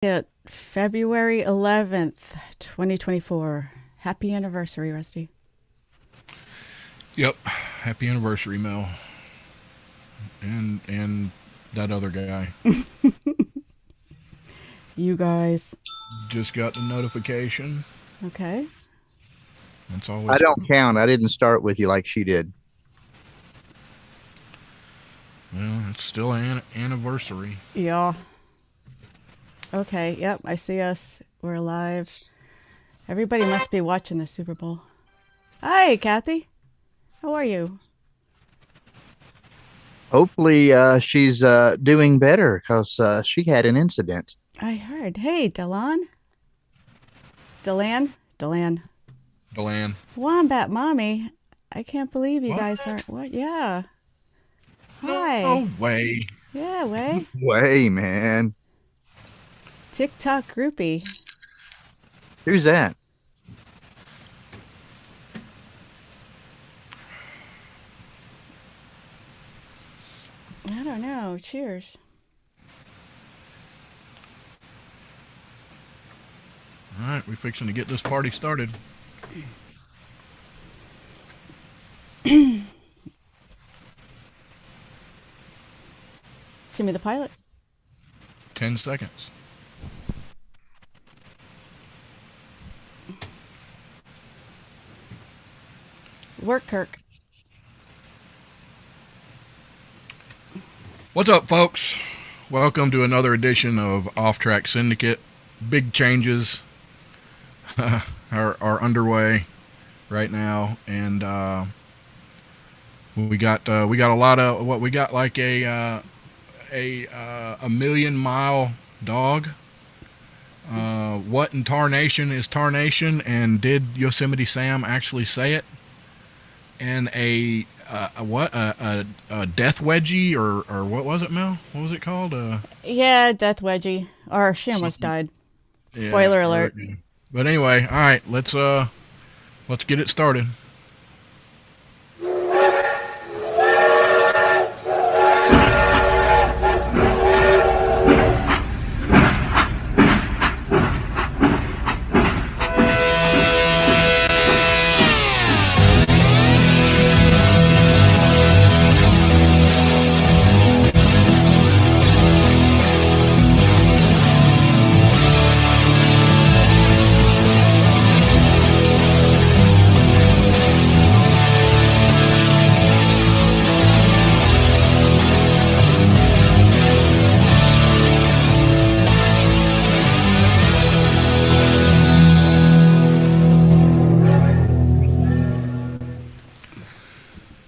It February 11th, 2024. Happy anniversary, Rusty. Yep. Happy anniversary, Mel. And that other guy. You guys. Just got the notification. Okay. That's I always don't count. I didn't start with you like she did. well, it's still an anniversary. Yeah. Okay. Yep. I see us. We're live. Everybody must be watching the Super Bowl. Hi, Kathy. How are you? Hopefully, she's doing better because she had an incident. I heard. Hey, Delan. Delan. Delan. Wombat Mommy. I can't believe you What? guys aren't. What? Yeah. Hi. No way. Yeah, way. Way, man. TikTok groupie. Who's that? I don't know. Cheers. All right, we're fixing to get this party started. Send me the pilot. 10 seconds. Work, Kirk. What's up, folks? Welcome to another edition of OffTrack Syndicate. Big changes are underway right now, and we got a lot of what we got, like a million mile dog. What in tarnation is tarnation, and did Yosemite Sam actually say it? And a death wedgie, or what was it, Mel? What was it called? Yeah, Death Wedgie. Or she almost died. Spoiler alert. But anyway, all right, let's get it started.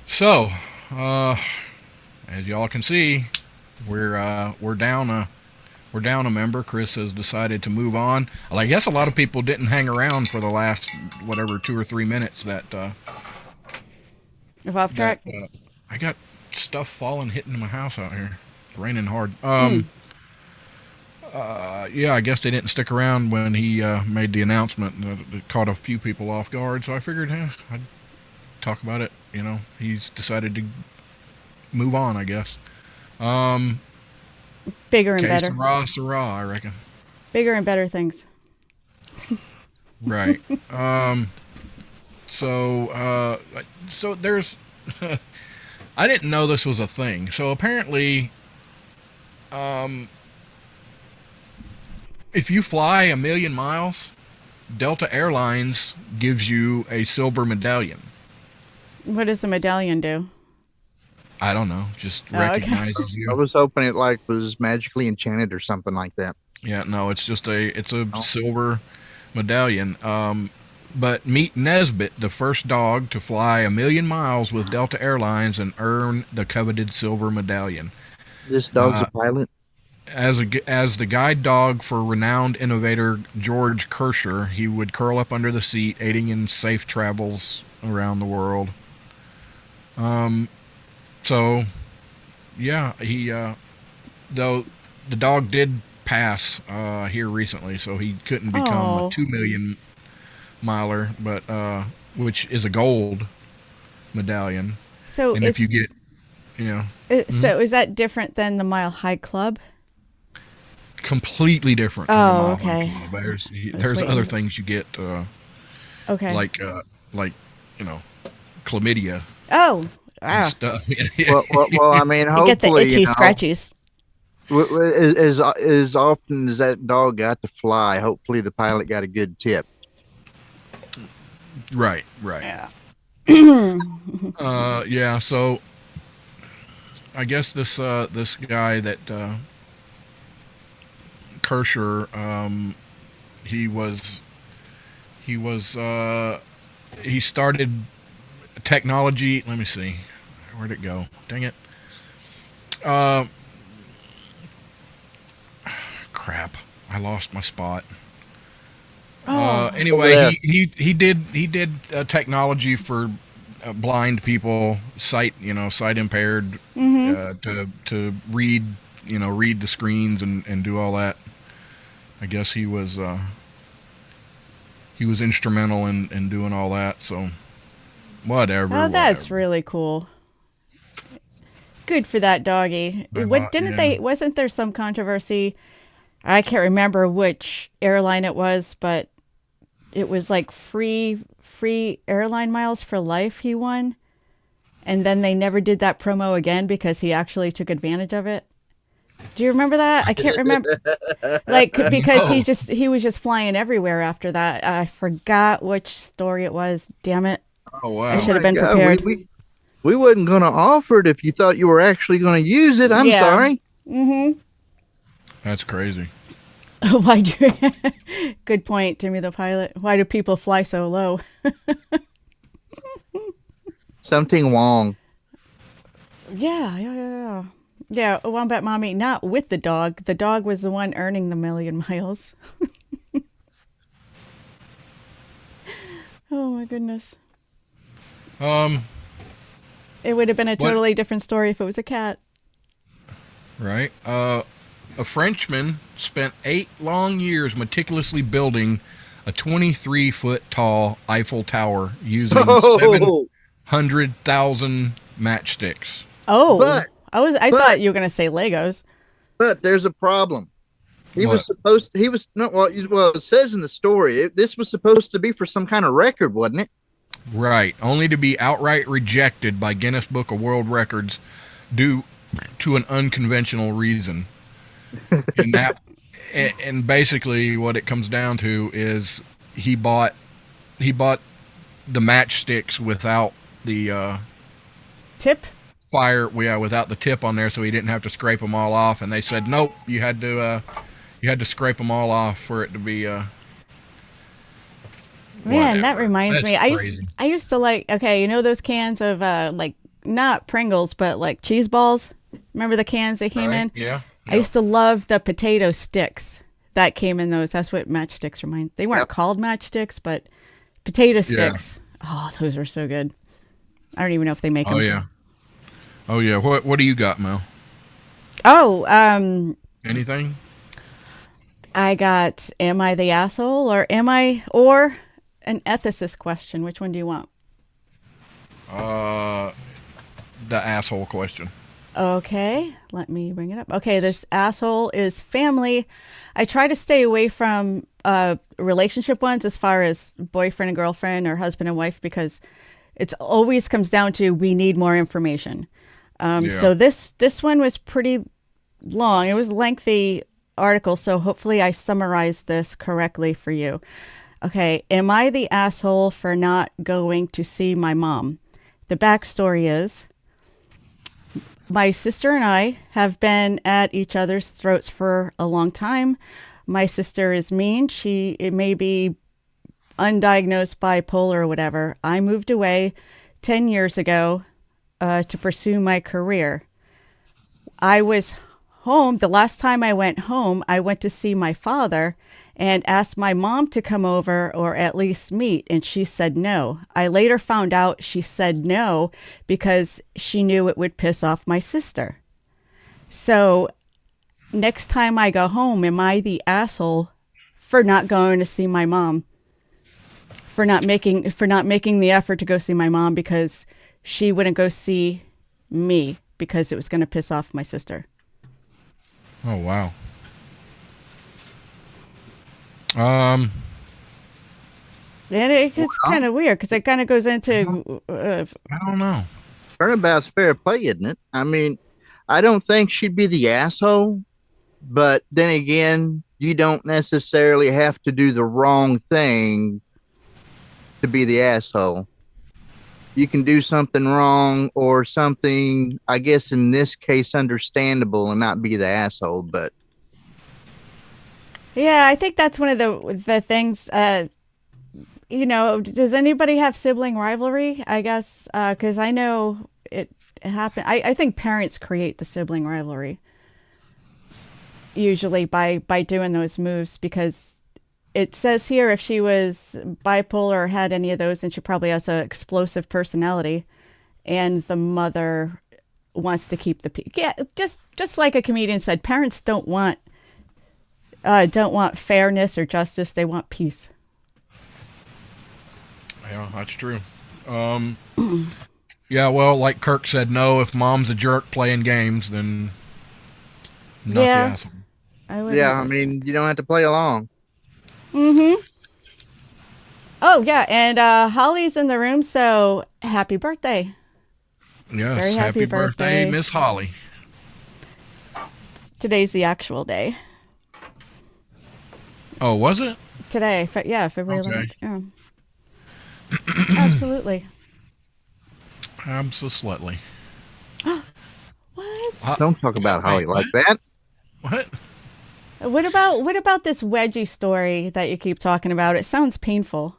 So, as y'all can see, we're down a member. Chris has decided to move on. Well, I guess a lot of people didn't hang around for the last 2 or 3 minutes that Of off track. I got stuff falling, hitting my house out here. It's raining hard. Yeah, I guess they didn't stick around when he made the announcement. It caught a few people off guard, so I figured, I'd talk about it. You know, he's decided to move on, I guess. Bigger and better. Syrah, I reckon. Bigger and better things. Right. So there's I didn't know this was a thing. So apparently, if you fly a million miles, Delta Airlines gives you a silver medallion. What does the medallion do? I don't know, just okay. recognizes I you. was hoping it was magically enchanted or something like that. Yeah, no, it's just a silver medallion. But meet Nesbit, the first dog to fly a million miles with Delta Airlines and earn the coveted silver medallion. This dog's a pilot. As the guide dog for renowned innovator George Kirscher, he would curl up under the seat, aiding in safe travels around the world. So, yeah, he though the dog did pass here recently, so he couldn't become a 2 million miler, but which is a gold medallion. So And if you get, so is that different than the Mile High Club? completely different from the Oh, mile okay. high club. was There's other waiting. things you get, Okay. like chlamydia Oh, and wow. stuff. Well, I mean, You get the hopefully, itchy scratchies. as often as that dog got to fly, hopefully the pilot got a good tip. Right, right. Yeah. Yeah. So I guess this guy that Kersher, he was he was he started technology. Let me see, where'd it go? Dang it! Uh, Crap, I lost my spot. Oh. Over Anyway, there. he did technology for blind people, sight impaired, Mm-hmm. to read read the screens and do all that. I guess he was instrumental in doing all that. So Oh, that's whatever. really cool. Good for that doggy. What didn't Yeah. they? Wasn't there some controversy? I can't remember which airline it was, but it was like free airline miles for life he won, and then they never did that promo again because he actually took advantage of it. Do you remember that? I can't remember. Like because No. he was just flying everywhere after that. I forgot which story it was. Damn it. Oh I Oh wow. should have my been God, prepared. we wasn't going to offer it if you thought you were actually going to use it. I'm Yeah. sorry. Mm-hmm. That's crazy. Why do Good point, Timmy the pilot. Why do people fly so low? Something wrong. Yeah. Yeah, Wombat Mommy, not with the dog. The dog was the one earning the million miles. Oh my goodness. Um. It would have been a What? totally different story if it was a cat. Right. A Frenchman spent 8 long years meticulously building a 23-foot tall Eiffel Tower using Oh, 700,000 matchsticks. Oh, but I but thought you were gonna say Legos. but there's a problem. What? He was no well, it says in the story this was supposed to be for some kind of record, wasn't it? Right. Only to be outright rejected by Guinness Book of World Records due to an unconventional reason. And that, and basically what it comes down to is he bought he bought the matchsticks without the Tip? fire, yeah, without the tip on there, so he didn't have to scrape them all off. And they said, nope, you had to scrape them all off for it to be Man, that whatever. reminds That's me. crazy. I used to like, okay, you know those cans of like not Pringles, but like cheese balls? Remember the cans they came Right? in? Yeah. I Yep. used to love the potato sticks that came in those. That's what matchsticks remind. They weren't Yep. called matchsticks, but potato Yeah. sticks. Oh, those are so good. I don't even know if they make Oh them. yeah. Oh yeah. What do you got, Mel? Oh, Anything? I got am I the asshole or an ethicist question. Which one do you want? Uh, the asshole question. Okay, let me bring it up. Okay, this asshole is family. I try to stay away from relationship ones as far as boyfriend and girlfriend or husband and wife because it's always comes down to we need more information. Yeah. So this one was pretty long. It was a lengthy article, so hopefully I summarized this correctly for you. Okay, am I the asshole for not going to see my mom? The backstory is my sister and I have been at each other's throats for a long time. My sister is mean. It may be undiagnosed bipolar or whatever. I moved away 10 years ago to pursue my career. I was home. The last time I went home, I went to see my father and asked my mom to come over or at least meet, and she said no. I later found out she said no because she knew it would piss off my sister. So next time I go home, am I the asshole for not going to see my mom? For not making the effort to go see my mom because she wouldn't go see me because it was going to piss off my sister. Oh wow. Um, And it's kind of weird because it kind of goes into I don't know. Turnabout's fair play, isn't it? I mean, I don't think she'd be the asshole, but then again, you don't necessarily have to do the wrong thing to be the asshole. You can do something wrong or something, I guess in this case, understandable and not be the asshole. But yeah, I think that's one of the things. Does anybody have sibling rivalry? I guess because I know it happened. I think parents create the sibling rivalry usually by doing those moves because it says here if she was bipolar or had any of those, then she probably has an explosive personality, and the mother wants to keep the peace. Yeah, just like a comedian said, parents don't want fairness or justice. They want peace. Yeah, that's true. Yeah, well, like Kirk said, no, if mom's a jerk playing games, then not the Yeah, asshole. I would. yeah, I mean, you don't have to play along. Mm-hmm. Oh yeah, and Holly's in the room, so happy birthday! Yes, Very happy happy birthday, birthday. Miss Holly. Today's the actual day. Oh, was it? Today, yeah, February Okay. 11th. Yeah. Absolutely. I'm so slutly. What? Don't talk about Holly Wait, like that. what? What about this wedgie story that you keep talking about? It sounds painful.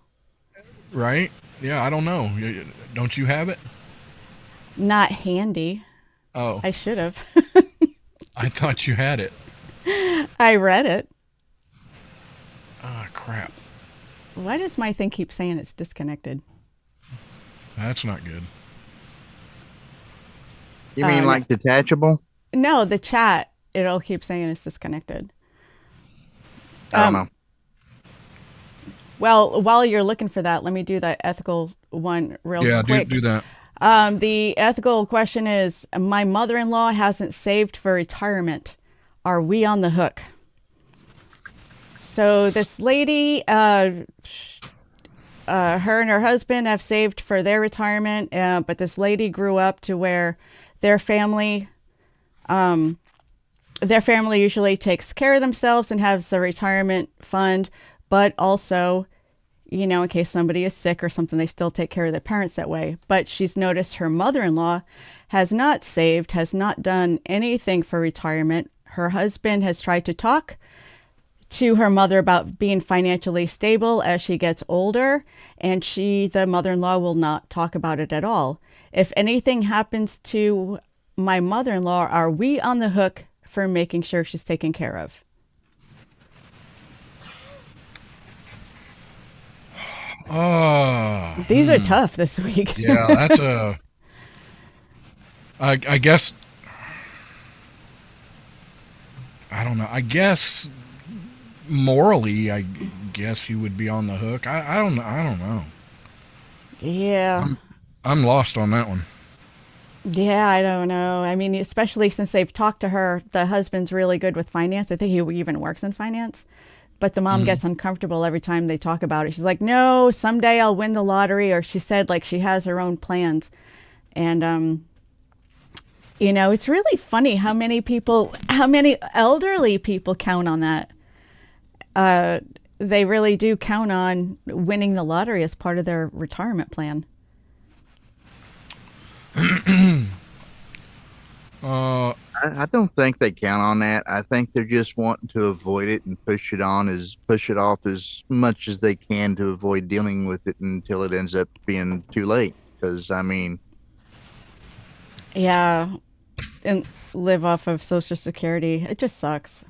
Right? Yeah, I don't know. Don't you have it? Not handy. Oh, I should have. I thought you had it. I read it. Ah, crap. Why does my thing keep saying it's disconnected? That's not good. You mean no. like detachable? No, the chat, it'll keep saying it's disconnected. I don't know. Well, while you're looking for that, let me do that ethical one real Yeah, quick. do that. The ethical question is, my mother-in-law hasn't saved for retirement. Are we on the hook? So this lady, her and her husband have saved for their retirement, but this lady grew up to where their family usually takes care of themselves and has a retirement fund, but also, in case somebody is sick or something, they still take care of their parents that way. But she's noticed her mother-in-law has not saved, has not done anything for retirement. Her husband has tried to talk to her mother about being financially stable as she gets older, and the mother-in-law, will not talk about it at all. If anything happens to my mother-in-law, are we on the hook for making sure she's taken care of? These are tough this week. Yeah, that's I guess. I don't know. I guess morally, I guess you would be on the hook. I don't know. I don't know. Yeah. I'm lost on that one. Yeah, I don't know. I mean, especially since they've talked to her, the husband's really good with finance. I think he even works in finance. But the mom gets uncomfortable every time they talk about it. She's like, no, someday I'll win the lottery. Or she said, like, she has her own plans. And, it's really funny how many elderly people count on that. They really do count on winning the lottery as part of their retirement plan. I don't think they count on that. I think they're just wanting to avoid it and push it off as much as they can to avoid dealing with it until it ends up being too late. Because I mean, yeah, and live off of Social Security. It just sucks.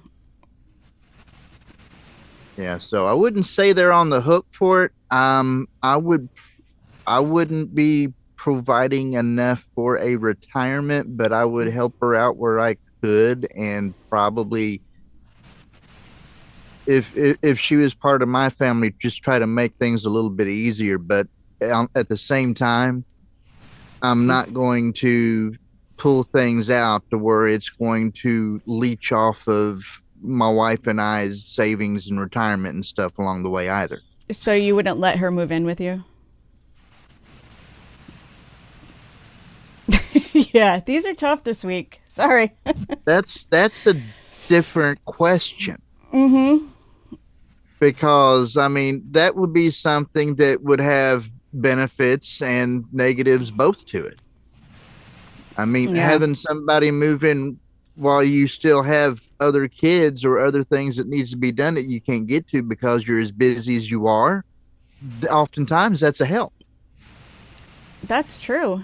yeah. So I wouldn't say they're on the hook for it. I wouldn't be providing enough for a retirement, but I would help her out where I could, and probably if she was part of my family, just try to make things a little bit easier. But at the same time, I'm not going to pull things out to where it's going to leech off of my wife and I's savings and retirement and stuff along the way either. So you wouldn't let her move in with you? Yeah, these are tough this week. Sorry. That's a different question. Mm-hmm. Because I mean, that would be something that would have benefits and negatives both to it. I mean, having somebody move in while you still have other kids or other things that needs to be done that you can't get to because you're as busy as you are, oftentimes that's a help. That's true,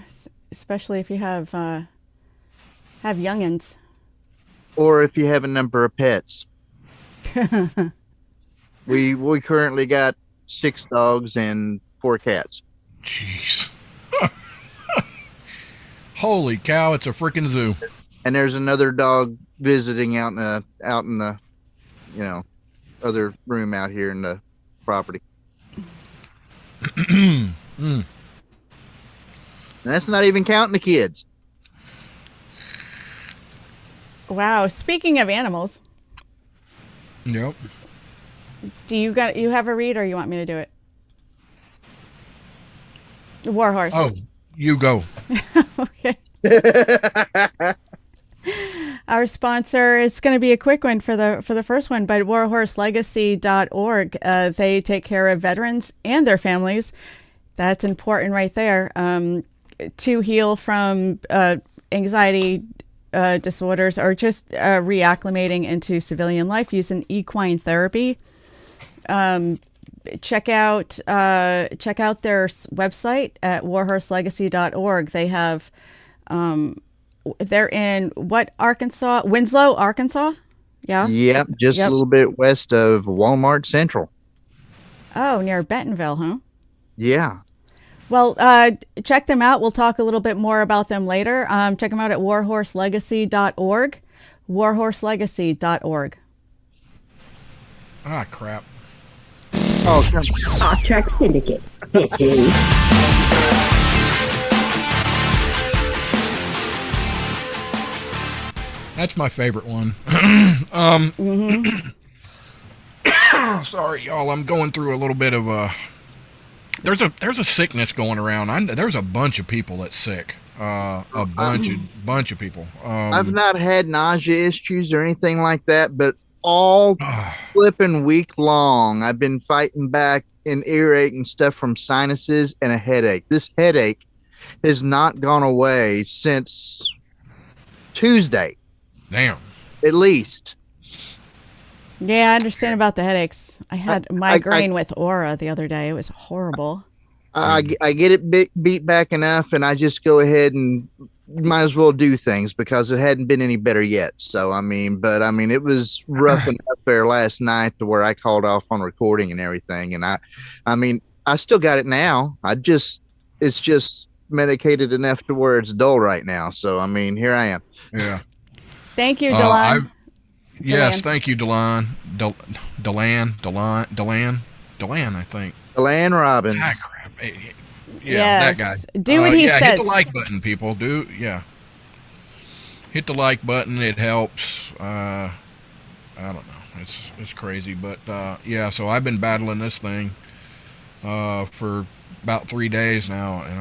especially if you have youngins. Or if you have a number of pets. We currently got 6 dogs and 4 cats. Jeez. Holy cow, it's a freaking zoo. And there's another dog visiting out in the other room out here in the property. And that's not even counting the kids. Wow. Speaking of animals. Yep. Do you have a read, or you want me to do it? Warhorse. Oh, you go. Okay. Our sponsor is going to be a quick one for the first one, but warhorselegacy.org. They take care of veterans and their families. That's important right there. To heal from anxiety disorders or just reacclimating into civilian life using equine therapy. Check out their website at warhorselegacy.org. They have they're in what, Arkansas? Winslow, Arkansas? Yeah. Yep, just a little bit west of Walmart Central. Oh, near Bentonville, huh? Yeah. Well, check them out. We'll talk a little bit more about them later. Check them out at warhorselegacy.org. warhorselegacy.org. Ah, crap. Oh, OffTrack Syndicate, bitches. That's my favorite one. Sorry, y'all. I'm going through a little bit of a. There's a sickness going around. There's a bunch of people that's sick. A bunch of people. I've not had nausea issues or anything like that, but all flipping week long, I've been fighting back an earache and stuff from sinuses and a headache. This headache has not gone away since Tuesday. Damn. At least. Yeah, I understand about the headaches. I had migraine with Aura the other day. It was horrible. I get it beat back enough, and I just go ahead and might as well do things because it hadn't been any better yet. So, it was rough enough there last night to where I called off on recording and everything. And I still got it now. It's just medicated enough to where it's dull right now. So, here I am. Yeah. Thank you, Delan. Yes, thank you, Delan. Delan, I think. Delan Robbins. Ah, crap. Yeah, yes. That guy. Do what he says. Hit the like button, people. Hit the like button. It helps. I don't know. It's crazy, but so I've been battling this thing for about 3 days now, and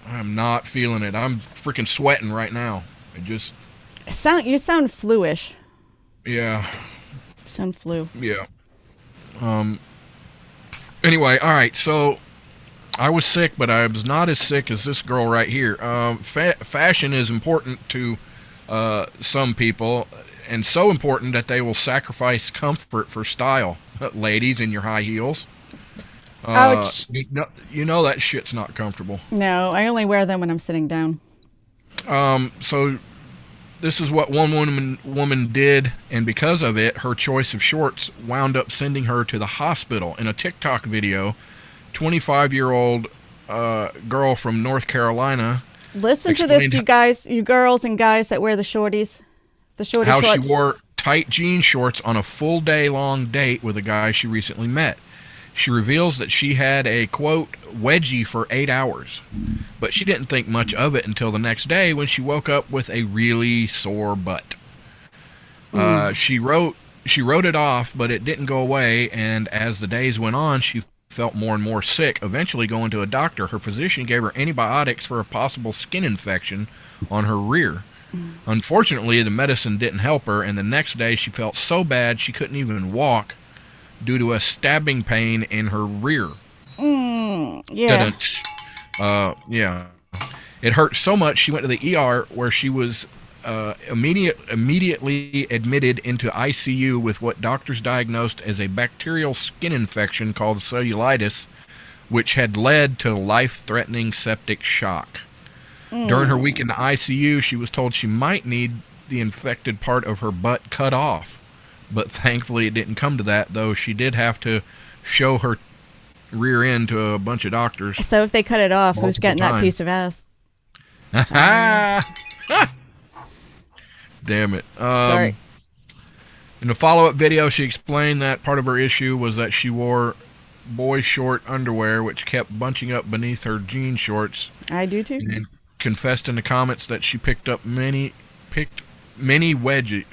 I'm not feeling it. I'm freaking sweating right now. You sound flu-ish. Yeah. Sound flu. Yeah. Anyway, all right. So I was sick, but I was not as sick as this girl right here. Fashion is important to some people, and so important that they will sacrifice comfort for style. Ladies in your high heels. Ouch. You know that shit's not comfortable. No, I only wear them when I'm sitting down. So this is what one woman did, and because of it, her choice of shorts wound up sending her to the hospital. In a TikTok video, 25-year-old girl from North Carolina. Listen to this, you guys, you girls and guys that wear the shorties, the shorty how shorts. She wore tight jean shorts on a full day-long date with a guy she recently met. She reveals that she had a, quote, wedgie for 8 hours, but she didn't think much of it until the next day when she woke up with a really sore butt. She wrote it off, but it didn't go away. And as the days went on, she felt more and more sick, eventually going to a doctor. Her physician gave her antibiotics for a possible skin infection on her rear. Unfortunately, the medicine didn't help her, and the next day she felt so bad she couldn't even walk due to a stabbing pain in her rear. Yeah. Yeah. It hurt so much she went to the ER, where she was immediately admitted into ICU with what doctors diagnosed as a bacterial skin infection called cellulitis, which had led to life-threatening septic shock. During her week in the ICU, she was told she might need the infected part of her butt cut off. But thankfully it didn't come to that, though she did have to show her rear end to a bunch of doctors. So if they cut it off, who's getting that piece of ass? Damn it. Sorry. In a follow-up video, she explained that part of her issue was that she wore boy short underwear, which kept bunching up beneath her jean shorts. I do too. And confessed in the comments that she picked many wedgies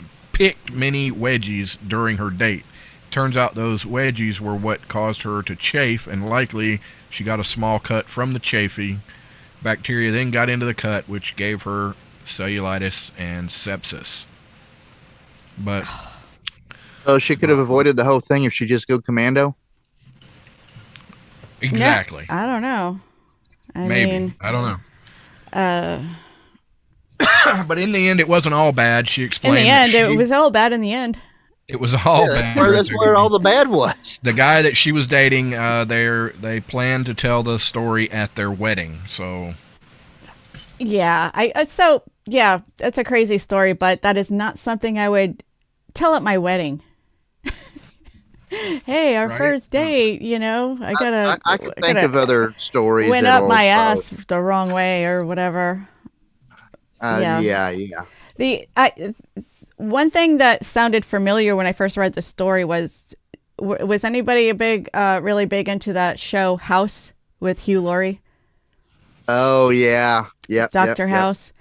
during her date. Turns out those wedgies were what caused her to chafe, and likely she got a small cut from the chafing. Bacteria then got into the cut, which gave her cellulitis and sepsis. But so she could have avoided the whole thing if she just go commando. Exactly. I don't know. I mean, I don't know. But in the end, it wasn't all bad. She explained. In the end, it was all bad. In the end, it was all bad. That's where all the bad was. The guy that she was dating, they planned to tell the story at their wedding. So, yeah, yeah, that's a crazy story, but that is not something I would tell at my wedding. Hey, our first date, I can think of other stories. Went up my ass the wrong way or whatever. Yeah. One thing that sounded familiar when I first read the story was anybody really big into that show House with Hugh Laurie? Oh yeah, Dr. House.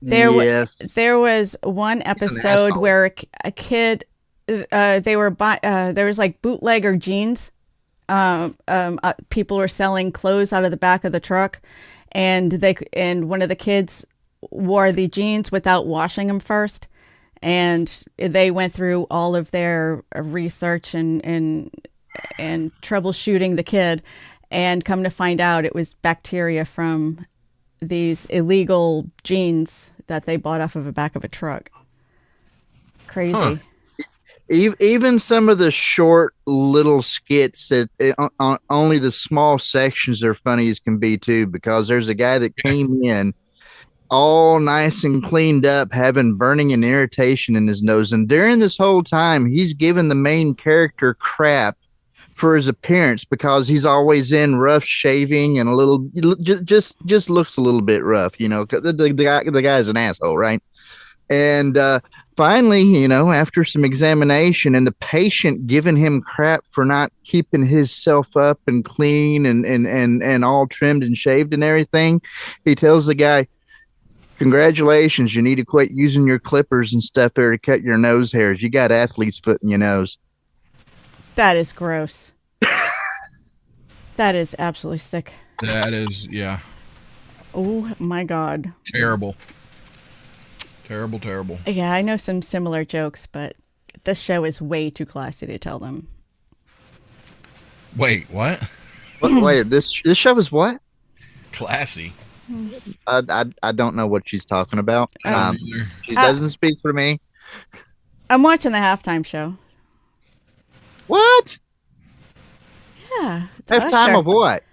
Yes. There was one episode where a kid. There was like bootlegger jeans. People were selling clothes out of the back of the truck, and one of the kids wore the jeans without washing them first, and they went through all of their research and troubleshooting the kid, and come to find out it was bacteria from these illegal jeans that they bought off of the back of a truck. Crazy. Huh. Even some of the short little skits that on only the small sections are funny as can be too, because there's a guy that came in all nice and cleaned up, having burning and irritation in his nose, and during this whole time he's giving the main character crap for his appearance because he's always in rough shaving and a little just looks a little bit rough, the guy's an asshole, right? And finally, after some examination and the patient giving him crap for not keeping himself up and clean and all trimmed and shaved and everything, he tells the guy, "Congratulations, you need to quit using your clippers and stuff there to cut your nose hairs. You got athlete's foot in your nose." That is gross. That is absolutely sick. That is, yeah. Oh my God. Terrible. Terrible. Yeah, I know some similar jokes, but this show is way too classy to tell them. Wait, what? Wait, this show is what? Classy. I don't know what she's talking about. She doesn't speak for me. I'm watching the halftime show. What? Yeah. Halftime of what?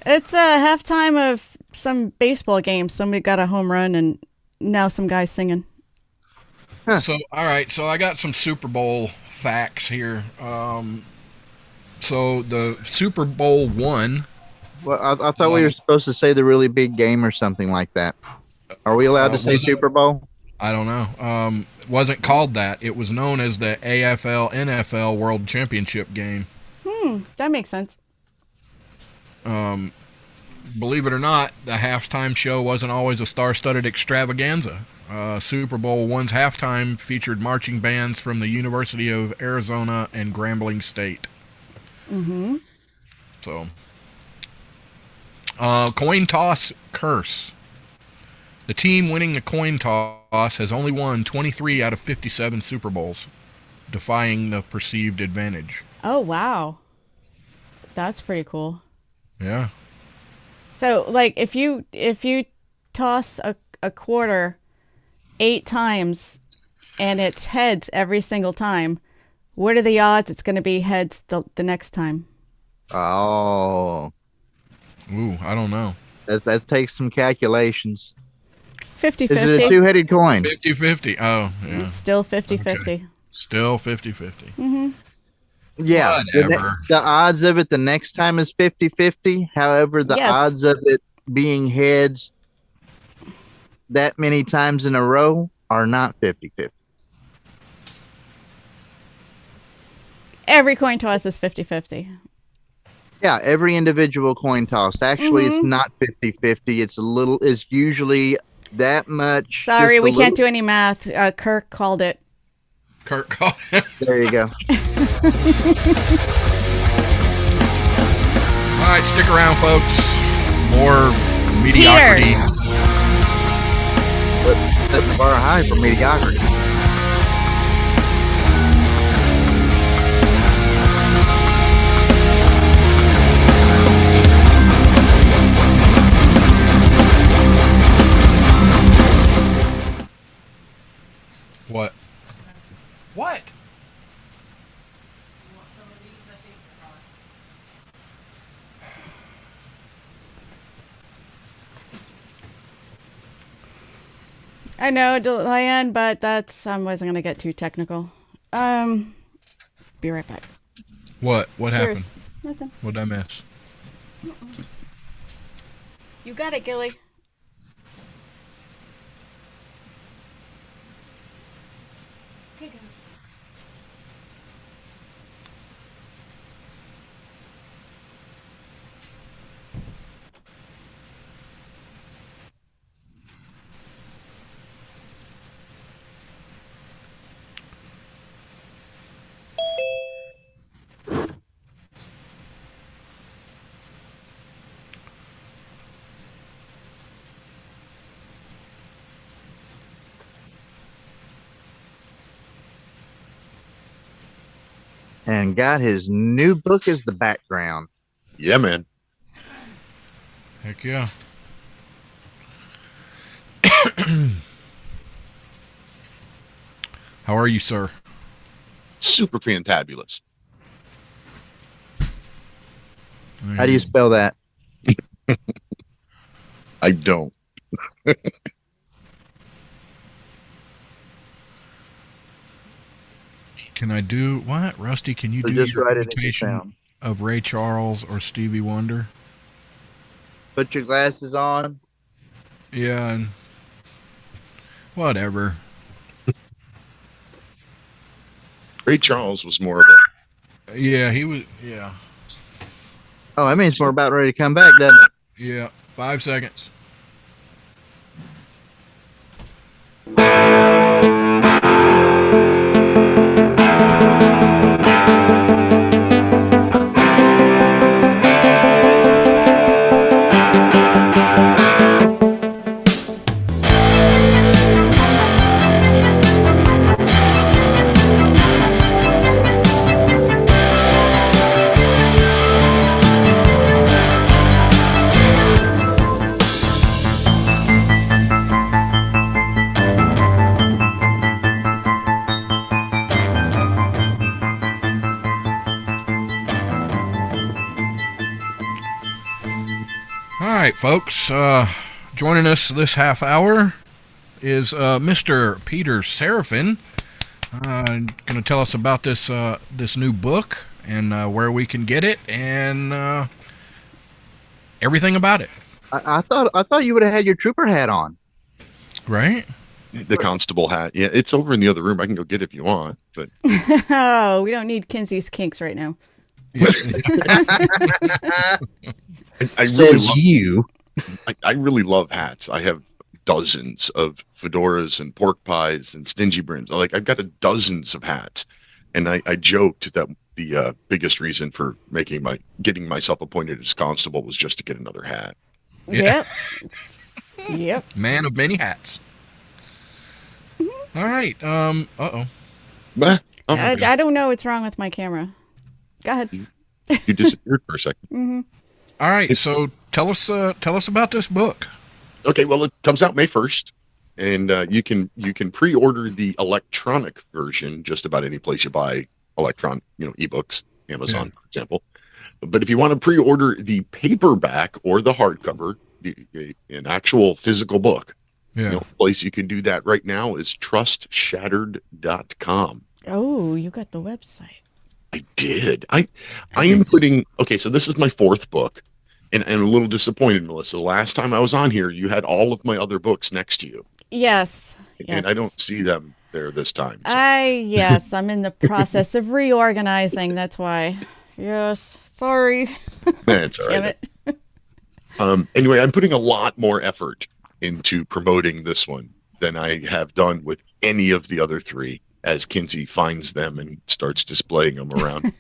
It's a halftime of some baseball game. Somebody got a home run and now some guy's singing. Huh. So, all right. So I got some Super Bowl facts here. So the Super Bowl won. Well, I thought we were supposed to say the really big game or something like that. Are we allowed to say Super Bowl? I don't know. Wasn't called that. It was known as the AFL NFL World Championship game. That makes sense. Believe it or not, the halftime show wasn't always a star-studded extravaganza. Super Bowl I's halftime featured marching bands from the University of Arizona and Grambling State. Mm-hmm. So, coin toss curse. The team winning the coin toss has only won 23 out of 57 Super Bowls, defying the perceived advantage. Oh, wow. That's pretty cool. Yeah. So, like, if you toss a quarter 8 times and it's heads every single time, what are the odds it's going to be heads the next time? Oh, Ooh, I don't know. that takes some calculations. 50-50. Is it a two-headed coin? 50-50. Oh, yeah. It's still 50-50. Okay. Still 50-50. Mm-hmm. Yeah. Whatever. The odds of it the next time is 50-50. However, the Yes. odds of it being heads that many times in a row are not 50-50. Every coin toss is 50-50. Yeah, every individual coin tossed. Actually, it's not 50-50. It's usually that much. Sorry, we can't do any math. Kirk called it. Kurt called. There you go. All right, stick around, folks. More mediocrity. Setting the bar high for mediocrity. What? What? I know, Diane, but I wasn't going to get too technical. Be right back. What? What Cheers. happened? Nothing. What did I miss? You got it, Gilly. Okay, go. And got his new book as the background. Yeah, man. Heck yeah. How are you, sir? Super fantabulous. How do you spell that? I don't. Can I do what? Rusty, can you So do just your write it as a imitation sound. of Ray Charles or Stevie Wonder? Put your glasses on. Yeah, and whatever. Ray Charles was more of a Yeah, he was. Yeah, Oh, that means we're about ready to come back, doesn't it? yeah. 5 seconds. All right, folks. Joining us this half hour is Mr. Peter Seraphin. Going to tell us about this this new book and where we can get it and everything about it. I thought you would have had your trooper hat on. Right? the constable hat. Yeah, it's over in the other room. I can go get it if you want. But Oh, we don't need Kinsey's kinks right now. I really Says love, you. I really love hats. I have dozens of fedoras and pork pies and stingy brims. Like I've got dozens of hats, and I joked that the biggest reason for getting myself appointed as constable was just to get another hat. Yeah. Yep. Man of many hats. All right. Uh-oh. Bah, I don't know what's wrong with my camera. Go ahead. you disappeared for a second. All right. So tell us about this book. Okay, well, it comes out May 1st, and you can pre-order the electronic version just about any place you buy electronic, ebooks, Amazon, for example. But if you want to pre-order the paperback or the hardcover, an actual physical book, the place you can do that right now is trustshattered.com. Oh, you got the website. I did. I am putting, okay, so this is my 4th book. And I'm a little disappointed, Melissa. The last time I was on here, you had all of my other books next to you. Yes. And I don't see them there this time. So. Yes, I'm in the process of reorganizing. That's why. Yes. Sorry. That's all right. Damn it. Anyway, I'm putting a lot more effort into promoting this one than I have done with any of the other 3 as Kinsey finds them and starts displaying them around.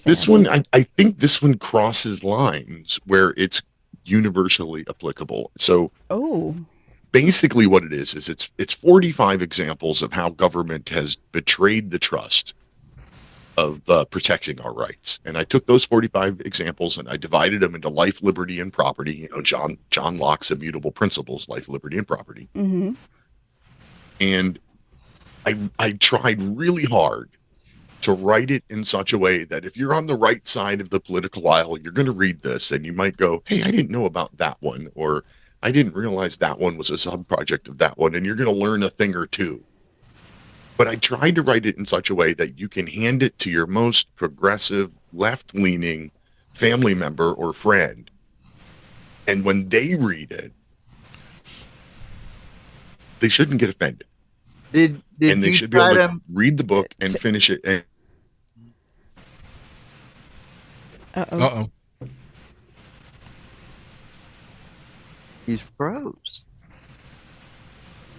This one, I think this one crosses lines where it's universally applicable. So basically what it is it's 45 examples of how government has betrayed the trust of protecting our rights. And I took those 45 examples and I divided them into life, liberty, and property. John Locke's immutable principles, life, liberty, and property. Mm-hmm. And I tried really hard to write it in such a way that if you're on the right side of the political aisle, you're going to read this and you might go, hey, I didn't know about that one, or I didn't realize that one was a sub-project of that one, and you're going to learn a thing or two. But I tried to write it in such a way that you can hand it to your most progressive, left-leaning family member or friend, and when they read it, they shouldn't get offended. And they should be able to read the book and finish it. And Uh-oh. He's froze.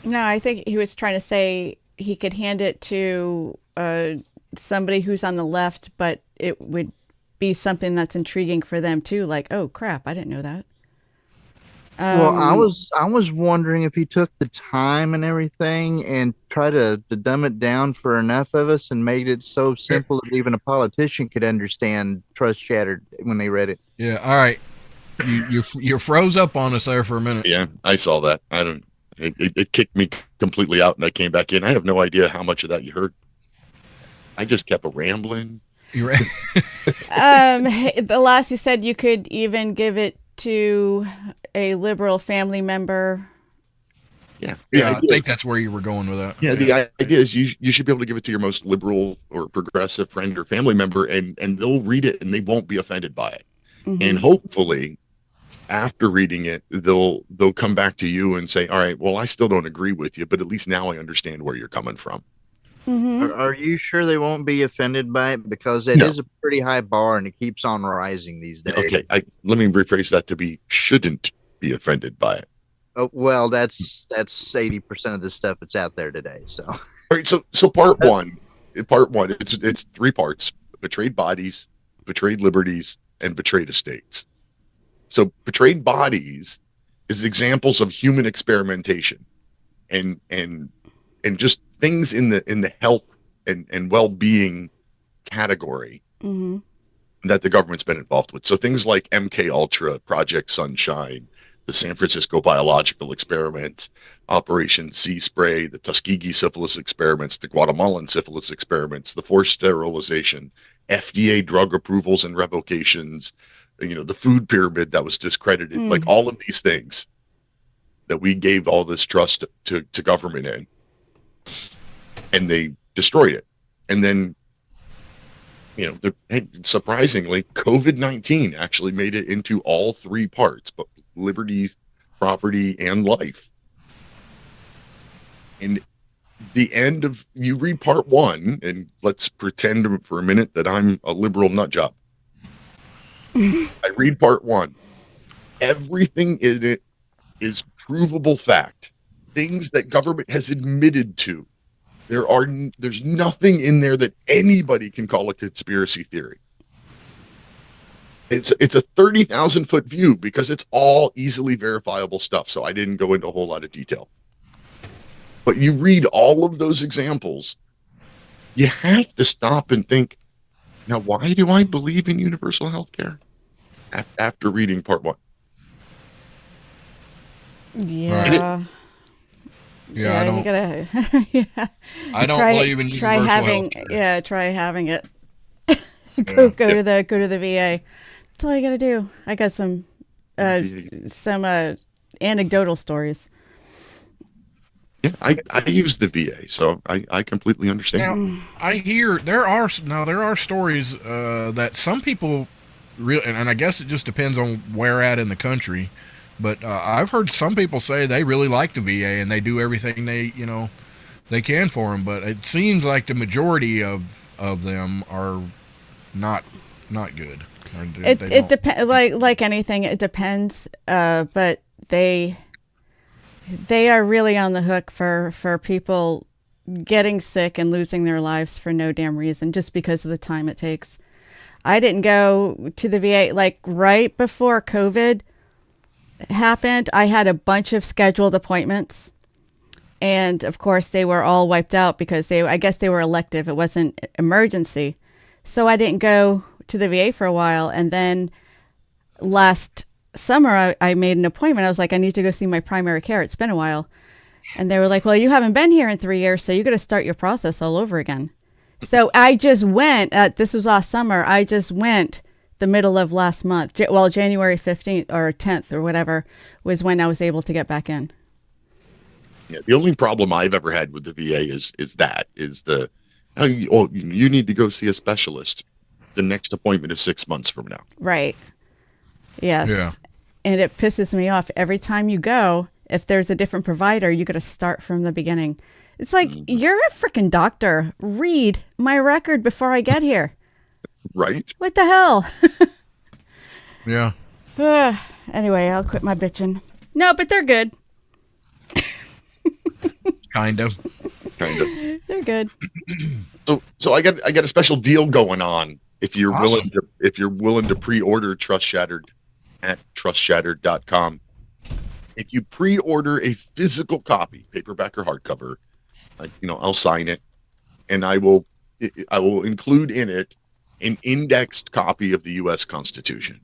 No, I think he was trying to say he could hand it to somebody who's on the left, but it would be something that's intriguing for them too. Like, oh crap, I didn't know that. Well, I was wondering if he took the time and everything and tried to dumb it down for enough of us and made it so simple that even a politician could understand Trust Shattered when they read it. Yeah. All right. You froze up on us there for a minute. Yeah, I saw that. It kicked me completely out and I came back in. I have no idea how much of that you heard. I just kept rambling. You're right. The last you said you could even give it to a liberal family member. Yeah, I think that's where you were going with that. Yeah, the idea is you should be able to give it to your most liberal or progressive friend or family member, and they'll read it and they won't be offended by it. Mm-hmm. And hopefully, after reading it, they'll come back to you and say, "All right, well, I still don't agree with you, but at least now I understand where you're coming from." Mm-hmm. Are you sure they won't be offended by it? Because it is a pretty high bar and it keeps on rising these days. Okay, let me rephrase that to be shouldn't be offended by it. Oh, well, that's 80% of the stuff that's out there today. So, all right. So part one, it's 3 parts: betrayed bodies, betrayed liberties, and betrayed estates. So betrayed bodies is examples of human experimentation and just things in the health and well-being category that the government's been involved with. So things like MK Ultra, Project Sunshine, the San Francisco biological experiment, Operation Sea Spray, the Tuskegee syphilis experiments, the Guatemalan syphilis experiments, the forced sterilization, FDA drug approvals and revocations, the food pyramid that was discredited, like all of these things that we gave all this trust to government in, and they destroyed it. And then, surprisingly, COVID-19 actually made it into all 3 parts, but liberty, property, and life. And the end of, you read part 1, and let's pretend for a minute that I'm a liberal nut job. I read part 1. Everything in it is provable fact, things that government has admitted to. There's nothing in there that anybody can call a conspiracy theory. It's a 30,000 foot view because it's all easily verifiable stuff. So I didn't go into a whole lot of detail. But you read all of those examples, you have to stop and think, now, why do I believe in universal health care? After reading part 1. Yeah. Yeah, I don't. You gotta. Yeah. I don't believe in universal health care. Yeah, try having it. go to the VA. That's all you gotta do. I got some anecdotal stories. Yeah, I use the VA, so I completely understand. Now, I hear there are stories that some people really, and I guess it just depends on where at in the country, but I've heard some people say they really like the VA and they do everything they can for them, but it seems like the majority of them are not good. It depends. Like anything, it depends. But they are really on the hook for people getting sick and losing their lives for no damn reason, just because of the time it takes. I didn't go to the VA like right before COVID happened. I had a bunch of scheduled appointments, and of course they were all wiped out because I guess they were elective. It wasn't emergency, so I didn't go to the VA for a while. And then last summer I made an appointment. I was like, I need to go see my primary care. It's been a while. And they were like, well, you haven't been here in 3 years, so you got to start your process all over again. So I just went, this was last summer. I just went the middle of last month. Well, January 15th or 10th or whatever was when I was able to get back in. Yeah, the only problem I've ever had with the VA is you need to go see a specialist. The next appointment is 6 months from now. Right. Yes. Yeah. And it pisses me off. Every time you go, if there's a different provider, you got to start from the beginning. It's like, you're a freaking doctor. Read my record before I get here. Right? What the hell? Yeah. Anyway, I'll quit my bitching. No, but they're good. Kind of. They're good. So I got a special deal going on. If you're willing to pre-order Trust Shattered at trustshattered.com. If you pre-order a physical copy, paperback or hardcover, I'll sign it, and I will include in it an indexed copy of the U.S. Constitution.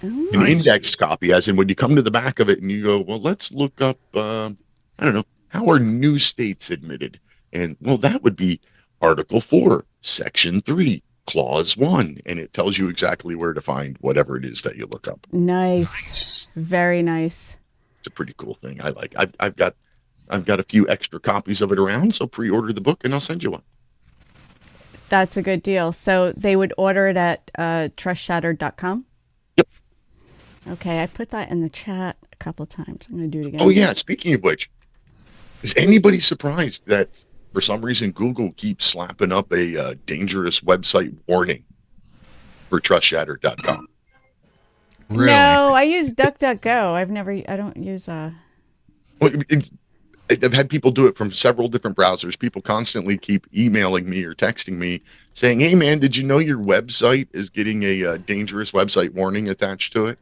Ooh. An indexed copy, as in when you come to the back of it and you go, well, let's look up, I don't know, how are new states admitted? And well, that would be Article 4, Section 3. Clause 1, and it tells you exactly where to find whatever it is that you look up. Nice. Very nice. It's a pretty cool thing. I like. I've got a few extra copies of it around, so pre-order the book and I'll send you one. That's a good deal. So they would order it at trustshattered.com? Yep. Okay, I put that in the chat a couple of times. I'm going to do it again. Oh yeah, speaking of which, is anybody surprised that for some reason Google keeps slapping up a dangerous website warning for trustshattered.com? Really? No, I use DuckDuckGo. I don't use Well, I've had people do it from several different browsers. People constantly keep emailing me or texting me saying, hey man, did you know your website is getting a dangerous website warning attached to it?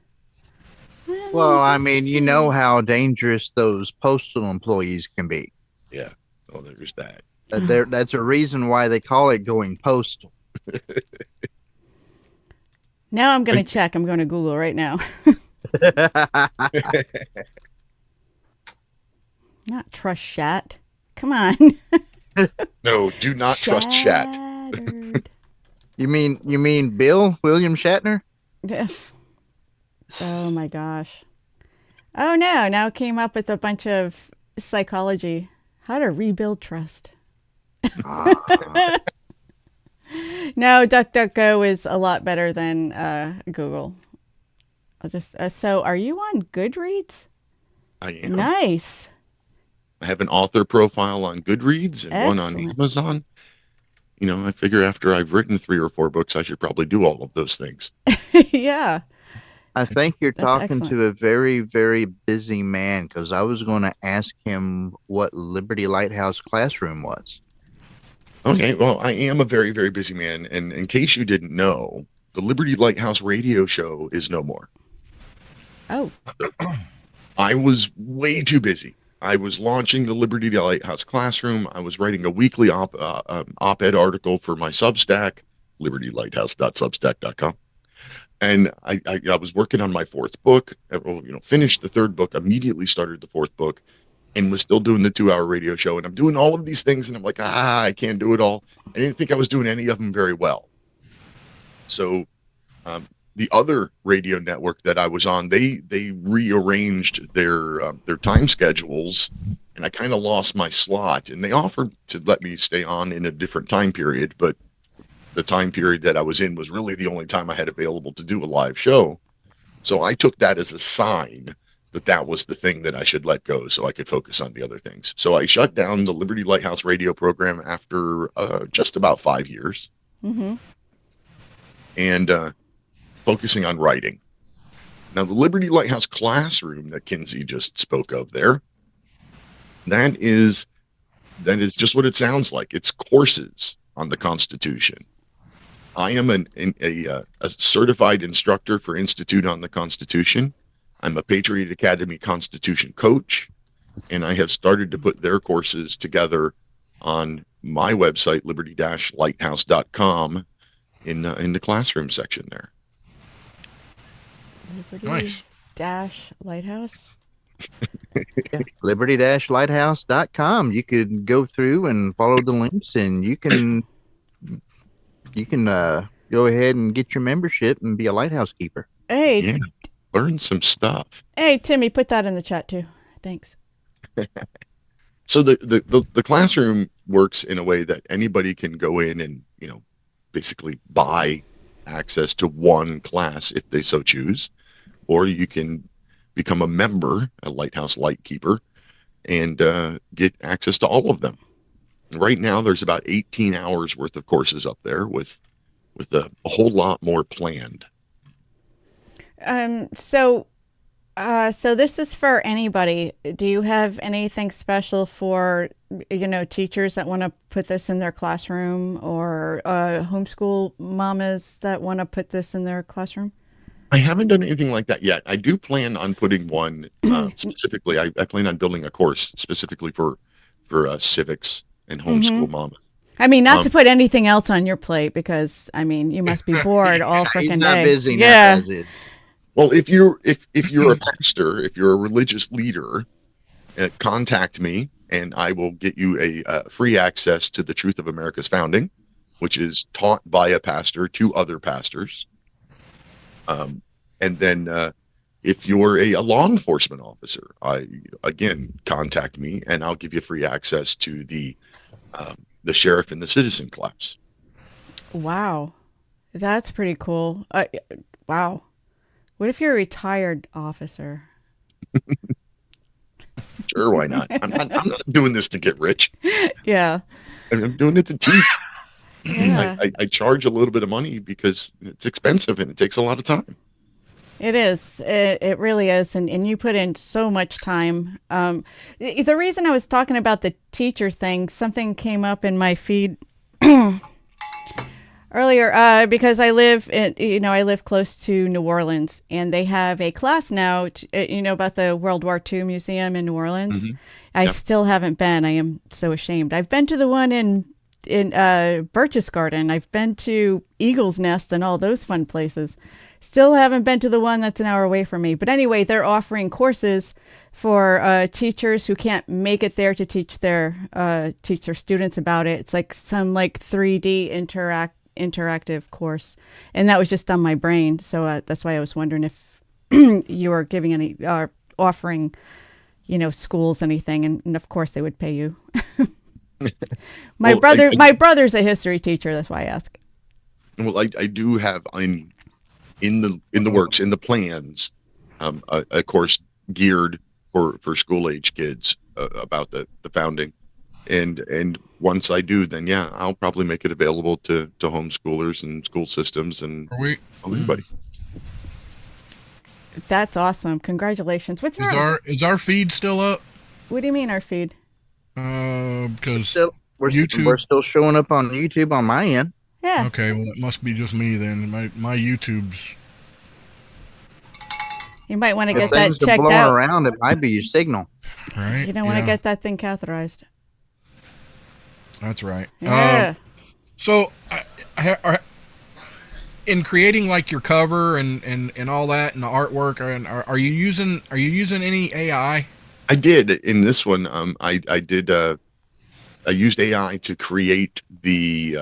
Well, I mean, you know how dangerous those postal employees can be. Yeah. Oh, there's that. That's a reason why they call it going postal. Now I'm going to check. I'm going to Google right now. Not trust chat. Come on. No, do not trust chat. Shattered. You mean William Shatner? Oh my gosh. Oh no, now it came up with a bunch of psychology. How to rebuild trust. No, DuckDuckGo is a lot better than Google. I'll just so are you on Goodreads? I am. Nice. I have an author profile on Goodreads and one on Excellent. Amazon. I figure after I've written 3 or 4 books, I should probably do all of those things. Yeah. I think you're That's talking excellent. to a very, very busy man because I was going to ask him what Liberty Lighthouse Classroom was. Okay, well, I am a very, very busy man, and in case you didn't know, the Liberty Lighthouse radio show is no more. Oh, I was way too busy. I was launching the Liberty Lighthouse Classroom. I was writing a weekly op-ed article for my Substack, libertylighthouse.substack.com. And I was working on my fourth book, finished the third book, immediately started the fourth book, and was still doing the 2-hour radio show. And I'm doing all of these things, and I'm like, I can't do it all. I didn't think I was doing any of them very well. So the other radio network that I was on, they rearranged their time schedules, and I kind of lost my slot. And they offered to let me stay on in a different time period, but the time period that I was in was really the only time I had available to do a live show. So I took that as a sign that that was the thing that I should let go so I could focus on the other things. So I shut down the Liberty Lighthouse radio program after just about 5 years. mm-hmm. And focusing on writing. Now, the Liberty Lighthouse Classroom that Kinsey just spoke of there, that is just what it sounds like. It's courses on the Constitution. I am a certified instructor for Institute on the Constitution. I'm a Patriot Academy Constitution coach, and I have started to put their courses together on my website, liberty-lighthouse.com, in the classroom section there. Liberty Nice. Dash Lighthouse. Liberty-lighthouse.com. You could go through and follow the links, and you can go ahead and get your membership and be a lighthouse keeper. Hey, Yeah, learn some stuff. hey, Timmy, put that in the chat too. Thanks. So the classroom works in a way that anybody can go in and basically buy access to one class if they so choose, or you can become a member, a Lighthouse Lightkeeper, and get access to all of them. Right now, there's about 18 hours worth of courses up there with a whole lot more planned. So this is for anybody. Do you have anything special for, teachers that want to put this in their classroom, or homeschool mamas that want to put this in their classroom? I haven't done anything like that yet. I do plan on putting one specifically. I plan on building a course specifically for civics and homeschool mama. I mean, not to put anything else on your plate, because you must be bored all freaking He's not day. busy. Yeah. Not busy. Well, if you're a pastor, if you're a religious leader, contact me, and I will get you a free access to the Truth of America's Founding, which is taught by a pastor to other pastors. And then if you're a law enforcement officer, again, contact me, and I'll give you free access to the sheriff and the citizen class. Wow, that's pretty cool. Wow. What if you're a retired officer? Sure, why not? I'm not doing this to get rich. Yeah. I'm doing it to teach. Yeah. I charge a little bit of money because it's expensive and it takes a lot of time. It is. It really is. And you put in so much time. The reason I was talking about the teacher thing, something came up in my feed earlier, because I live close to New Orleans, and they have a class now, about the World War II Museum in New Orleans. Mm-hmm. I still haven't been. I am so ashamed. I've been to the one in Birch's Garden. I've been to Eagle's Nest and all those fun places. Still haven't been to the one that's an hour away from me. But anyway, they're offering courses for teachers who can't make it there to teach their students about it. It's like some 3D interactive course, and that was just on my brain. So that's why I was wondering if you were giving any offering, schools anything, and of course they would pay you. My brother's a history teacher. That's why I ask. Well, I do have in the works, in the plans, a course geared for school age kids about the founding, and once I do, then yeah, I'll probably make it available to homeschoolers and school systems and everybody. That's awesome. Congratulations. What's Is wrong? our feed still up? What do you mean our feed? Because Still, we're YouTube. still showing up on YouTube on my end. Yeah. Okay, well it must be just me then. My YouTube's You might want to If get that things are checked blowing out. around, it might be your signal. right. You don't want to Yeah, get that thing catheterized. that's right. Yeah. So, in creating like your cover and all that and the artwork, are you using any AI? I did in this one. I used AI to create the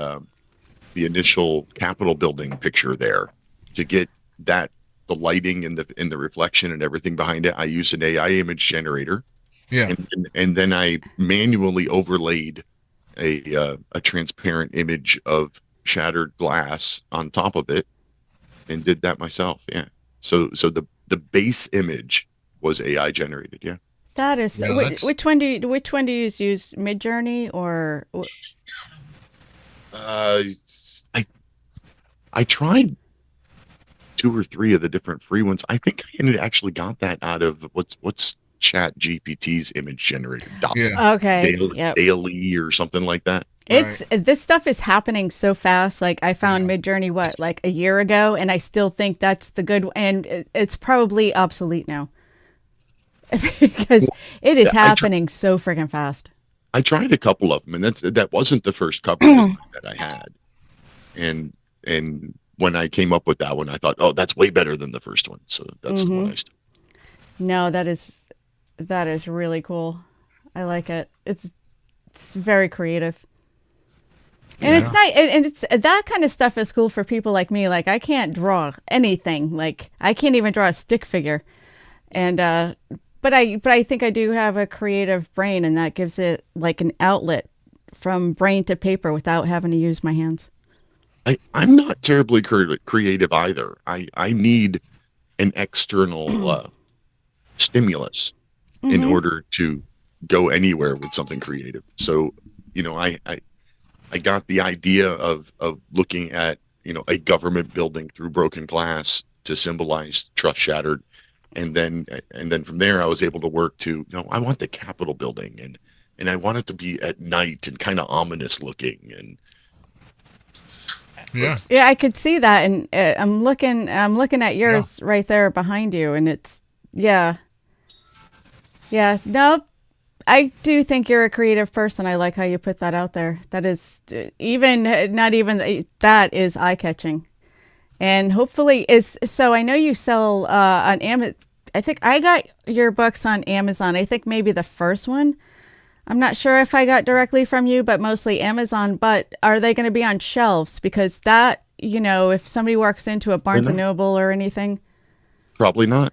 initial Capitol building picture there to get that the lighting and the reflection and everything behind it. I used an AI image generator, Yeah. and then I manually overlaid a transparent image of shattered glass on top of it and did that myself. Yeah. So the base image was AI generated. Yeah. That is Yeah, that's- which one do you use Midjourney or I I tried 2 or 3 of the different free ones. I think I actually got that out of what's Chat GPT's image generator. Yeah. okay, yep. Daily or something like that. It's this stuff is happening so fast. Like I found Midjourney like a year ago, and I still think that's the good. And it's probably obsolete now because it is happening so freaking fast. I tried a couple of them, and that wasn't the first cover that I had. And when I came up with that one, I thought, oh, that's way better than the first one. So that's the one I started. No, that is really cool. I like it. It's very creative. And it's nice, and it's that kind of stuff is cool for people like me. Like I can't draw anything. Like I can't even draw a stick figure, and but I think I do have a creative brain, and that gives it like an outlet from brain to paper without having to use my hands. I'm not terribly creative either. I need an external stimulus in order to go anywhere with something creative. So, I got the idea of looking at, a government building through broken glass to symbolize trust shattered. And then from there, I was able to work to, I want the Capitol building and I want it to be at night and kind of ominous looking. And Yeah. Yeah, I could see that, and I'm looking at yours right there behind you, and it's yeah. No, I do think you're a creative person. I like how you put that out there. That is not even that is eye catching, and hopefully is so. I know you sell on Amazon. I think I got your books on Amazon. I think maybe the first one. I'm not sure if I got directly from you, but mostly Amazon. But are they going to be on shelves? Because that, if somebody walks into a Barnes and Noble or anything. probably not.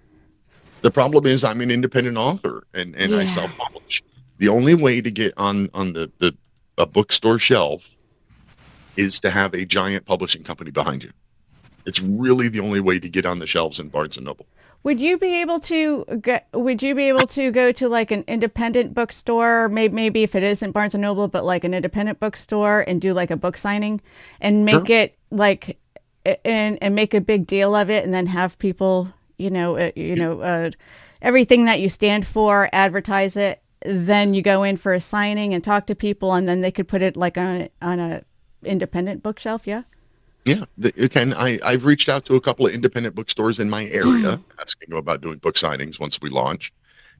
The problem is I'm an independent author and I self-publish. The only way to get on a bookstore shelf is to have a giant publishing company behind you. It's really the only way to get on the shelves in Barnes and Noble. Would you be able to go to like an independent bookstore, maybe if it isn't Barnes and Noble, but like an independent bookstore and do like a book signing and make it like and make a big deal of it and then have people, everything that you stand for, advertise it, then you go in for a signing and talk to people and then they could put it like on a independent bookshelf, yeah? Yeah, it can. I've reached out to a couple of independent bookstores in my area asking them about doing book signings once we launch.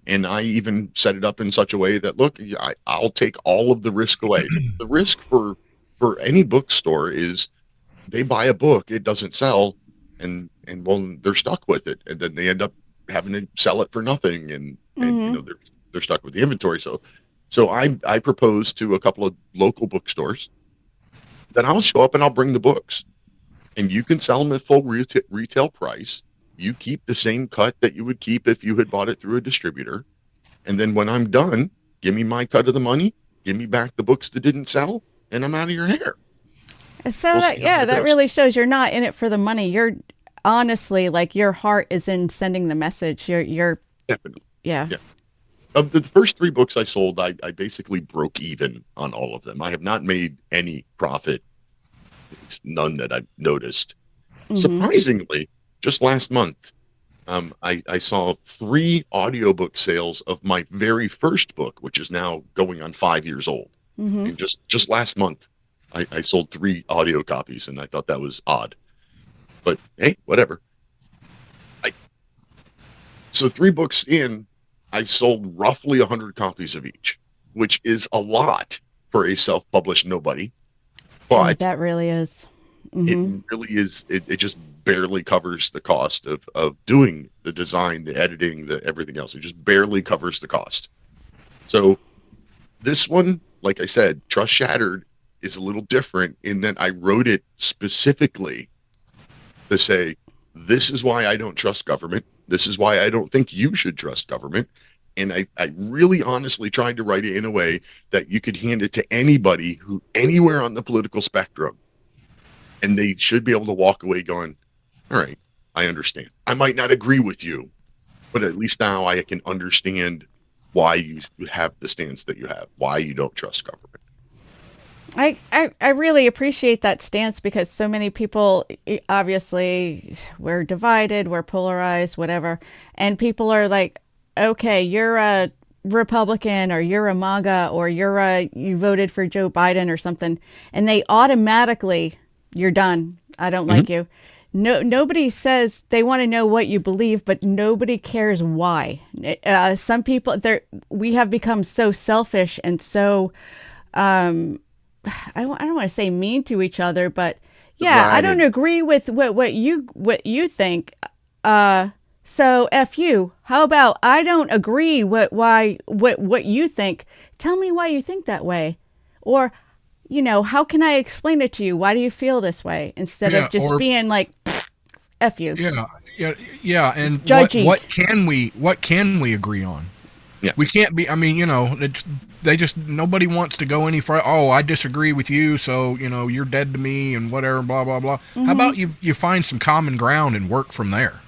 And I even set it up in such a way that, look, I'll take all of the risk away. The risk for any bookstore is they buy a book, it doesn't sell, and well, they're stuck with it. And then they end up having to sell it for nothing. And they're stuck with the inventory. So I proposed to a couple of local bookstores that I'll show up and I'll bring the books. And you can sell them at full retail price. You keep the same cut that you would keep if you had bought it through a distributor. And then when I'm done, give me my cut of the money, give me back the books that didn't sell, and I'm out of your hair. So that really shows you're not in it for the money. You're honestly like your heart is in sending the message. You're Definitely. Yeah. Of the first 3 books I sold, I basically broke even on all of them. I have not made any profit, none that I've noticed. Surprisingly, just last month, I saw 3 audiobook sales of my very first book, which is now going on 5 years old. Mm-hmm. And just last month, I sold 3 audio copies, and I thought that was odd. But hey, whatever. So 3 books in, I've sold roughly 100 copies of each, which is a lot for a self-published nobody. But that really is. it really is. It just barely covers the cost of doing the design, the editing, the everything else. It just barely covers the cost. So this one, like I said, Trust Shattered is a little different in that I wrote it specifically to say, this is why I don't trust government. This is why I don't think you should trust government. And I really honestly tried to write it in a way that you could hand it to anybody who anywhere on the political spectrum, and they should be able to walk away going, all right, I understand. I might not agree with you, but at least now I can understand why you have the stance that you have, why you don't trust government. I really appreciate that stance, because so many people, obviously, we're divided, we're polarized, whatever. And people are like, okay, you're a Republican, or you're a MAGA, or you voted for Joe Biden or something. And they automatically, you're done. I don't like you. No, nobody says they want to know what you believe, but nobody cares why. Some people, we have become so selfish and so, I don't want to say mean to each other, but yeah, Divided. I don't agree with what you think. So F you. How about I don't agree what you think? Tell me why you think that way. Or, how can I explain it to you? Why do you feel this way? Instead of just being like, F you. Yeah. And Judgy. what can we agree on? Yeah. We can't be, nobody wants to go any further. Oh, I disagree with you, so, you're dead to me and whatever, blah, blah, blah. How about you find some common ground and work from there?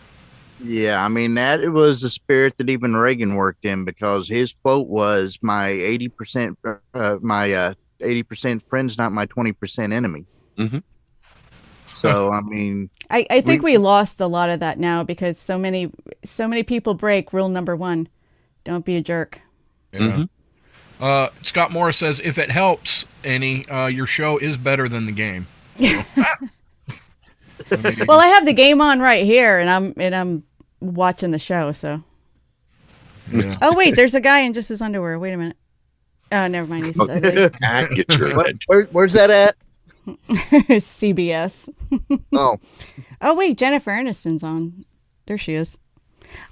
Yeah, I mean, it was the spirit that even Reagan worked in, because his quote was, my 80%, my 80% friend's not my 20% enemy. Mm-hmm. So, I mean, I think we lost a lot of that now, because so many people break rule number 1. Don't be a jerk. Yeah. Scott Morris says, if it helps any, your show is better than the game. So, well, I have the game on right here, and I'm watching the show. So. Yeah. Oh wait, there's a guy in just his underwear. Wait a minute. Oh, never mind. He's ugly. Get your head. where's that at? CBS. Oh, Oh wait, Jennifer Aniston's on. There she is.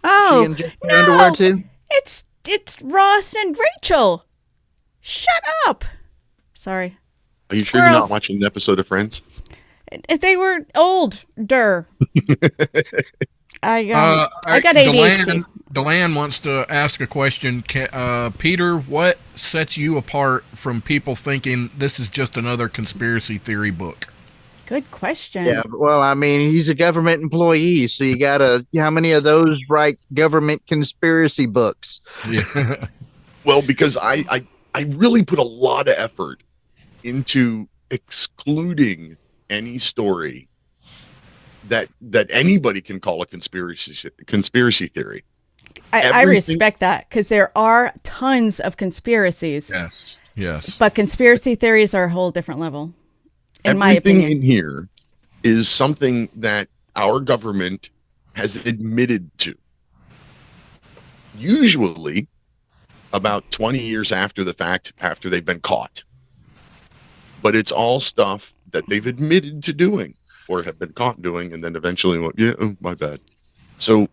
Oh she in Jennifer underwear too? It's Ross and Rachel. Shut up. Sorry. Are you sure you're not Squirrels. watching an episode of Friends? If they were older. I got Deland, ADHD. Deland wants to ask a question. Peter, what sets you apart from people thinking this is just another conspiracy theory book? Good question. Yeah, well, I mean, he's a government employee, so you gotta. How many of those write government conspiracy books? Yeah. Well, because I really put a lot of effort into excluding any story that anybody can call a conspiracy theory. I respect that, because there are tons of conspiracies. Yes. But conspiracy theories are a whole different level, in my opinion. Everything in here is something that our government has admitted to. Usually about 20 years after the fact, after they've been caught. But it's all stuff that they've admitted to doing or have been caught doing, and then eventually went, yeah, oh, my bad. So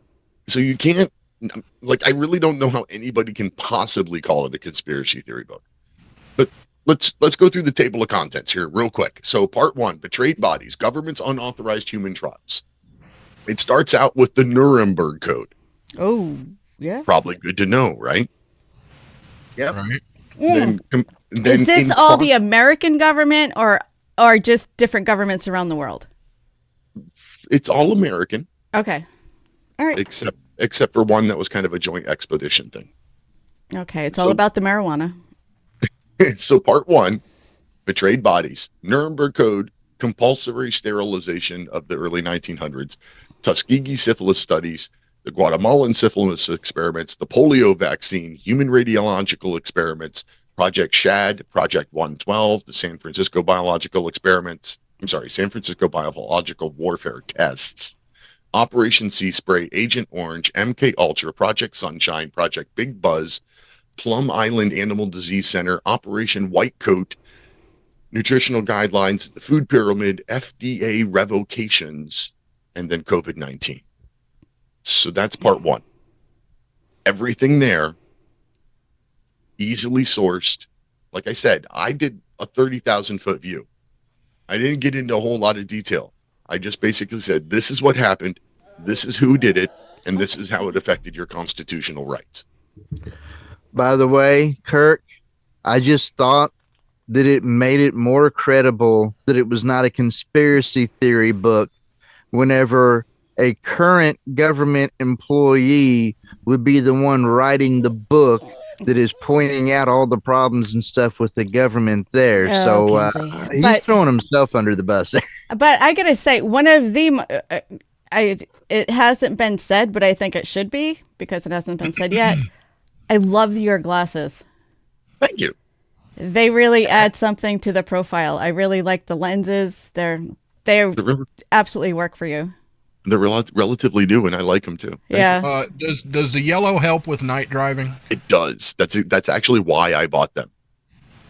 you can't, like, I really don't know how anybody can possibly call it a conspiracy theory book. But let's go through the table of contents here real quick. So part 1, betrayed bodies, government's unauthorized human trials. It starts out with the Nuremberg Code. Oh, yeah. Probably good to know, right? Yep. Right. Then Is this in all part- the American government, or just different governments around the world? It's all American, Okay. All right. except for one that was kind of a joint expedition thing. Okay. It's all about the marijuana. So part 1, betrayed bodies, Nuremberg Code, compulsory sterilization of the early 1900s, Tuskegee syphilis studies, the Guatemalan syphilis experiments, the polio vaccine, human radiological experiments, Project SHAD, Project 112, the San Francisco biological experiments. I'm sorry, San Francisco biological warfare tests, Operation Sea Spray, Agent Orange, MK Ultra, Project Sunshine, Project Big Buzz, Plum Island Animal Disease Center, Operation White Coat, nutritional guidelines, the food pyramid, FDA revocations, and then COVID-19. So that's part one. Everything there, easily sourced. Like I said, I did a 30,000 foot view. I didn't get into a whole lot of detail. I just basically said, this is what happened, this is who did it, and this is how it affected your constitutional rights. By the way, Kirk, I just thought that it made it more credible that it was not a conspiracy theory book whenever a current government employee would be the one writing the book that is pointing out all the problems and stuff with the government there. He's throwing himself under the bus. But I gotta say, one of the it hasn't been said, but I think it should be because it hasn't been said yet. I love your glasses. Thank you. They really add something to the profile. I really like the lenses. They absolutely work for you. They're relatively new, and I like them too. Yeah. Does the yellow help with night driving? It does. That's actually why I bought them.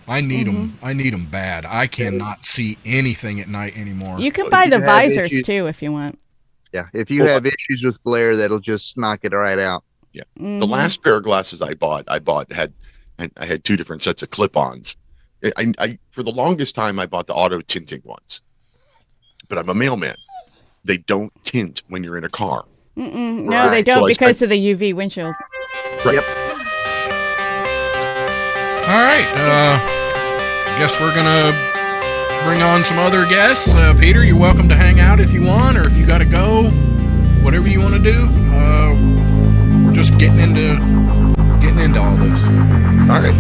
I need them. I need them bad. I cannot see anything at night anymore. You can buy the visors too if you want. Yeah, if you have issues with glare, that'll just knock it right out. Yeah. The last pair of glasses I had two different sets of clip-ons. I for the longest time I bought the auto tinting ones, but I'm a mailman. They don't tint when you're in a car. No, they don't because of the UV windshield. Right. Yep. All right. I guess we're gonna bring on some other guests. Peter, you're welcome to hang out if you want, or if you got to go, whatever you want to do. We're just getting into all this. All right.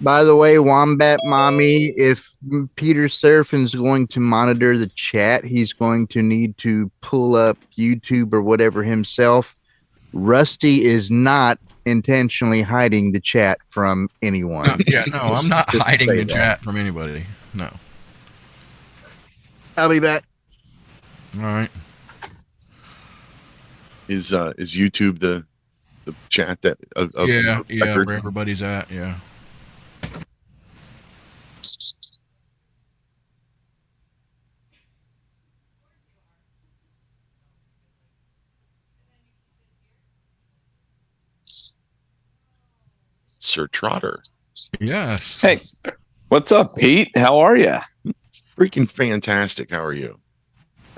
By the way, Wombat Mommy, if Peter Seraphin's going to monitor the chat, he's going to need to pull up YouTube or whatever himself. Rusty is not intentionally hiding the chat from anyone. No, I'm not hiding the chat from anybody. No. I'll be back. All right. Is YouTube the chat that? Yeah, where everybody's at. Yeah. Sir Trotter. Yes. Hey, what's up, Pete? How are you? Freaking fantastic. How are you?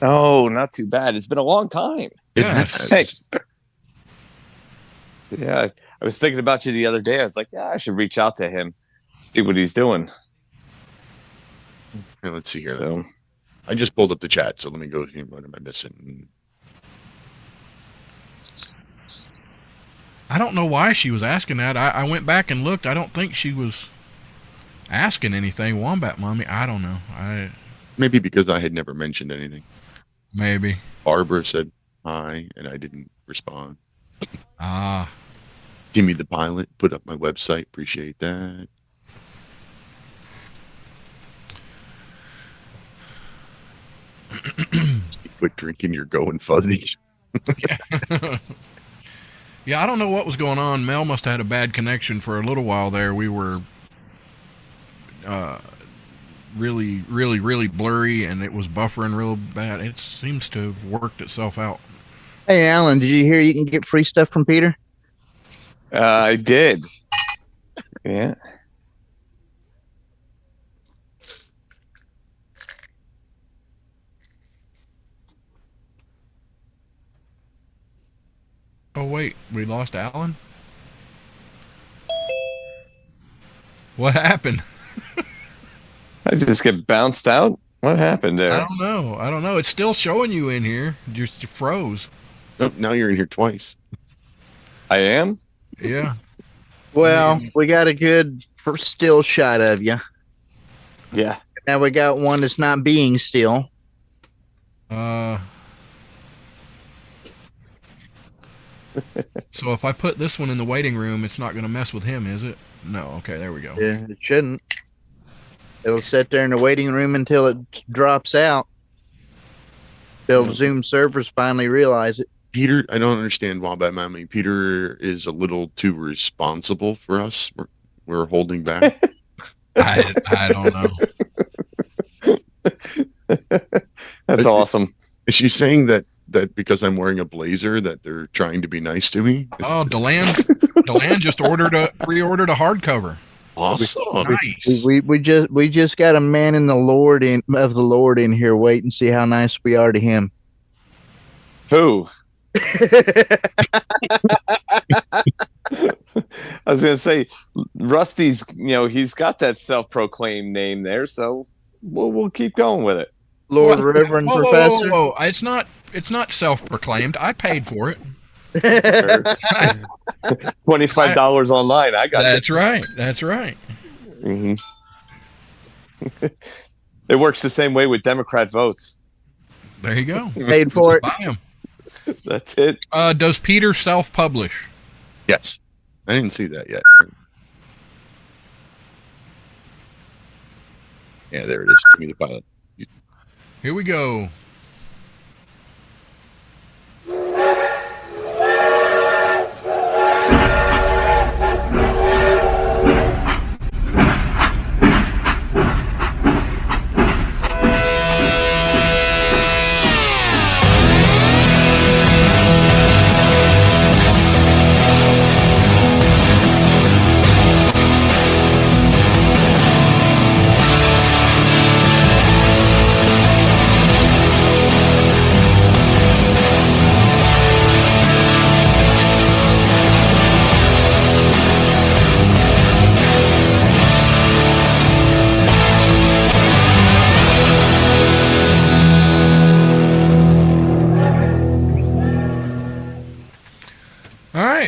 Oh, not too bad. It's been a long time. Yes. Hey. Yeah, I was thinking about you the other day. I was like, yeah, I should reach out to him, see what he's doing. Here, let's see here. So, I just pulled up the chat, so let me go here. What am I missing? I don't know why she was asking that. I went back and looked. I don't think she was asking anything. Wombat Mommy, I don't know. Maybe because I had never mentioned anything. Maybe. Barbara said hi, and I didn't respond. Ah. Timmy the Pilot put up my website. Appreciate that. Quit drinking, you're going fuzzy. Yeah. Yeah, I don't know what was going on. Mel must have had a bad connection for a little while there. We were really, really, really blurry, and it was buffering real bad. It seems to have worked itself out. Hey, Alan, did you hear you can get free stuff from Peter? I did. Yeah. Oh, wait. We lost Alan? What happened? I just get bounced out. What happened there? I don't know. It's still showing you in here. Just froze. Oh, now you're in here twice. I am. Yeah. Well, we got a good first still shot of you. Yeah. Now we got one that's not being still. So if I put this one in the waiting room, it's not going to mess with him, is it? No. Okay, there we go. Yeah, it shouldn't. It'll sit there in the waiting room until it drops out. Till Zoom servers finally realize it. Peter, I don't understand Wombat Mommy. Peter is a little too responsible for us. We're holding back. I don't know. That's awesome. Is she saying that because I'm wearing a blazer that they're trying to be nice to me? Oh, Deland just pre-ordered a hardcover. Awesome. Nice. We just got a man in the Lord of the Lord in here. Wait and see how nice we are to him. Who? I was gonna say Rusty's. He's got that self-proclaimed name there, so we'll keep going with it. Lord Reverend Professor. Whoa. It's not self-proclaimed. I paid for it. $25 online. I got That's right. That's right. Mm-hmm. It works the same way with Democrat votes. There you go. Paid for it. Buy 'em. That's it. Does Peter self-publish? Yes. I didn't see that yet. Yeah, there it is. Give me the pilot. Here we go.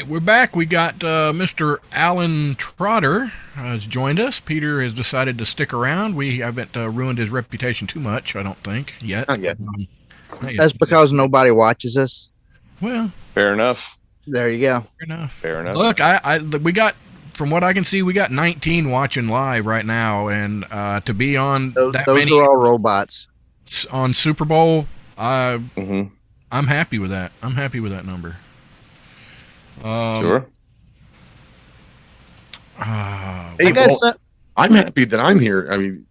We're back. We got Mr. Alan Trotter has joined us. Peter has decided to stick around. We haven't ruined his reputation too much, I don't think, yet. Not yet. That's because nobody watches us. Well, fair enough. There you go. Fair enough. Look, we got, from what I can see, we got 19 watching live right now, and to be on Those many are all robots. on Super Bowl, Mm-hmm. I'm happy with that. I'm happy with that number. Sure. Hey, I'm happy that I'm here. I mean,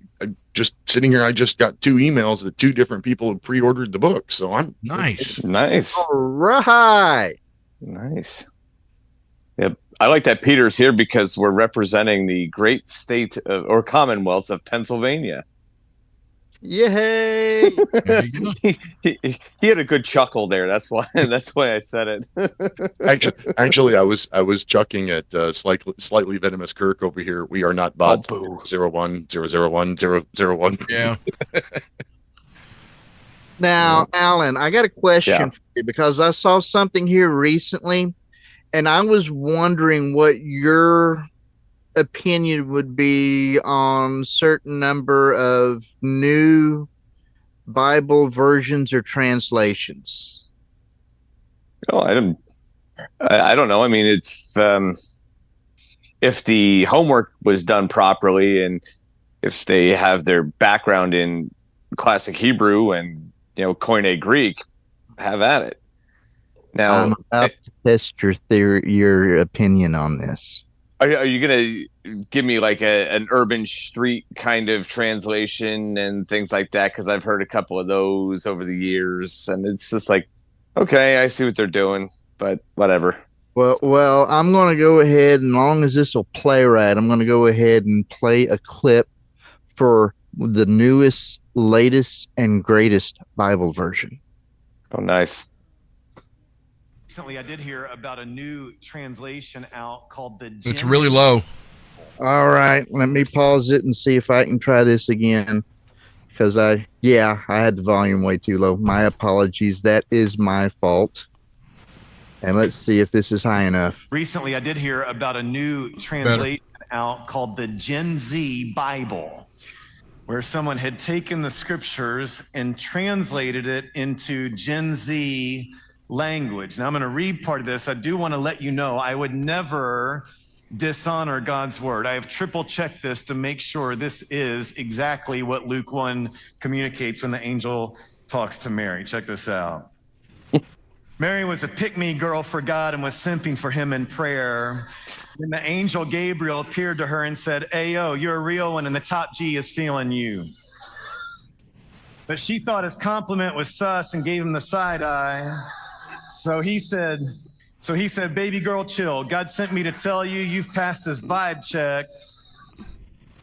just sitting here, I just got 2 emails that 2 different people have pre-ordered the book. So I'm nice. All right. Nice. Yep. I like that Peter's here because we're representing the great state or Commonwealth of Pennsylvania. Yay! he had a good chuckle there. That's why I said it. Actually, I was chucking at slightly venomous Kirk over here. We are not bots. 01001001. Yeah. Now, Alan, I got a question for you because I saw something here recently, and I was wondering what your opinion would be on certain number of new Bible versions or translations. Oh, I don't know. I mean, it's if the homework was done properly and if they have their background in classic Hebrew and Koine Greek, have at it. Now, I'm about to test your opinion on this. Are you going to give me like an urban street kind of translation and things like that? Because I've heard a couple of those over the years, and it's just like, okay, I see what they're doing, but whatever. Well, I'm going to go ahead, and as long as this will play right, I'm going to go ahead and play a clip for the newest, latest, and greatest Bible version. Oh, nice. Recently, I did hear about a new translation out called the. It's really low. All right, let me pause it and see if I can try this again. Because I had the volume way too low. My apologies. That is my fault. And let's see if this is high enough. Recently, I did hear about a new translation out called the Gen Z Bible, where someone had taken the scriptures and translated it into Gen Z language. Now, I'm going to read part of this. I do want to let you know I would never dishonor God's word. I have triple checked this to make sure this is exactly what Luke 1 communicates when the angel talks to Mary. Check this out. Mary was a pick-me girl for God and was simping for him in prayer. Then the angel Gabriel appeared to her and said, "Ayo, you're a real one, and the top G is feeling you." But she thought his compliment was sus and gave him the side eye. So he said, "Baby girl, chill. God sent me to tell you you've passed his vibe check.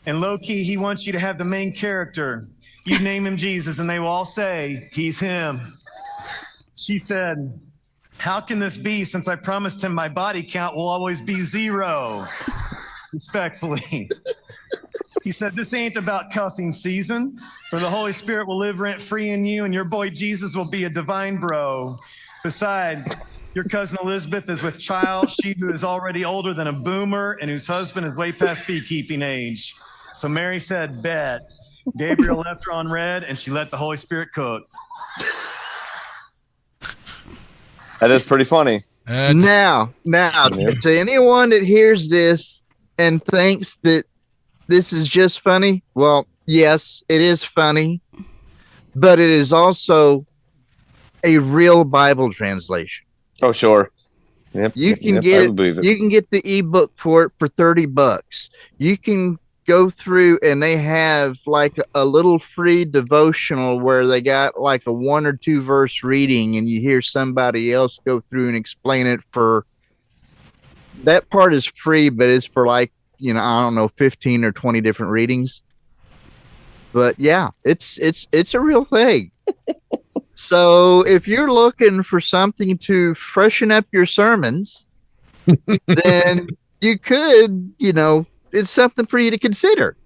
And low-key, he wants you to have the main character. You name him Jesus, and they will all say, he's him." She said, "How can this be since I promised him my body count will always be 0? Respectfully. He said, "This ain't about cuffing season, for the Holy Spirit will live rent-free in you, and your boy Jesus will be a divine bro. Besides, your cousin Elizabeth is with child, she who is already older than a boomer and whose husband is way past beekeeping age." So Mary said, "Bet." Gabriel left her on red, and she let the Holy Spirit cook. That is pretty funny. Now, to anyone that hears this and thinks that this is just funny, well, yes, it is funny, but it is also a real Bible translation. Oh, sure. Yep. You can get it. You can get the ebook for it for $30. You can go through and they have like a little free devotional where they got like a 1 or 2 verse reading and you hear somebody else go through and explain it. For that part is free, but it's for like, I don't know, 15 or 20 different readings. But yeah, it's a real thing. So if you're looking for something to freshen up your sermons, then you could, it's something for you to consider.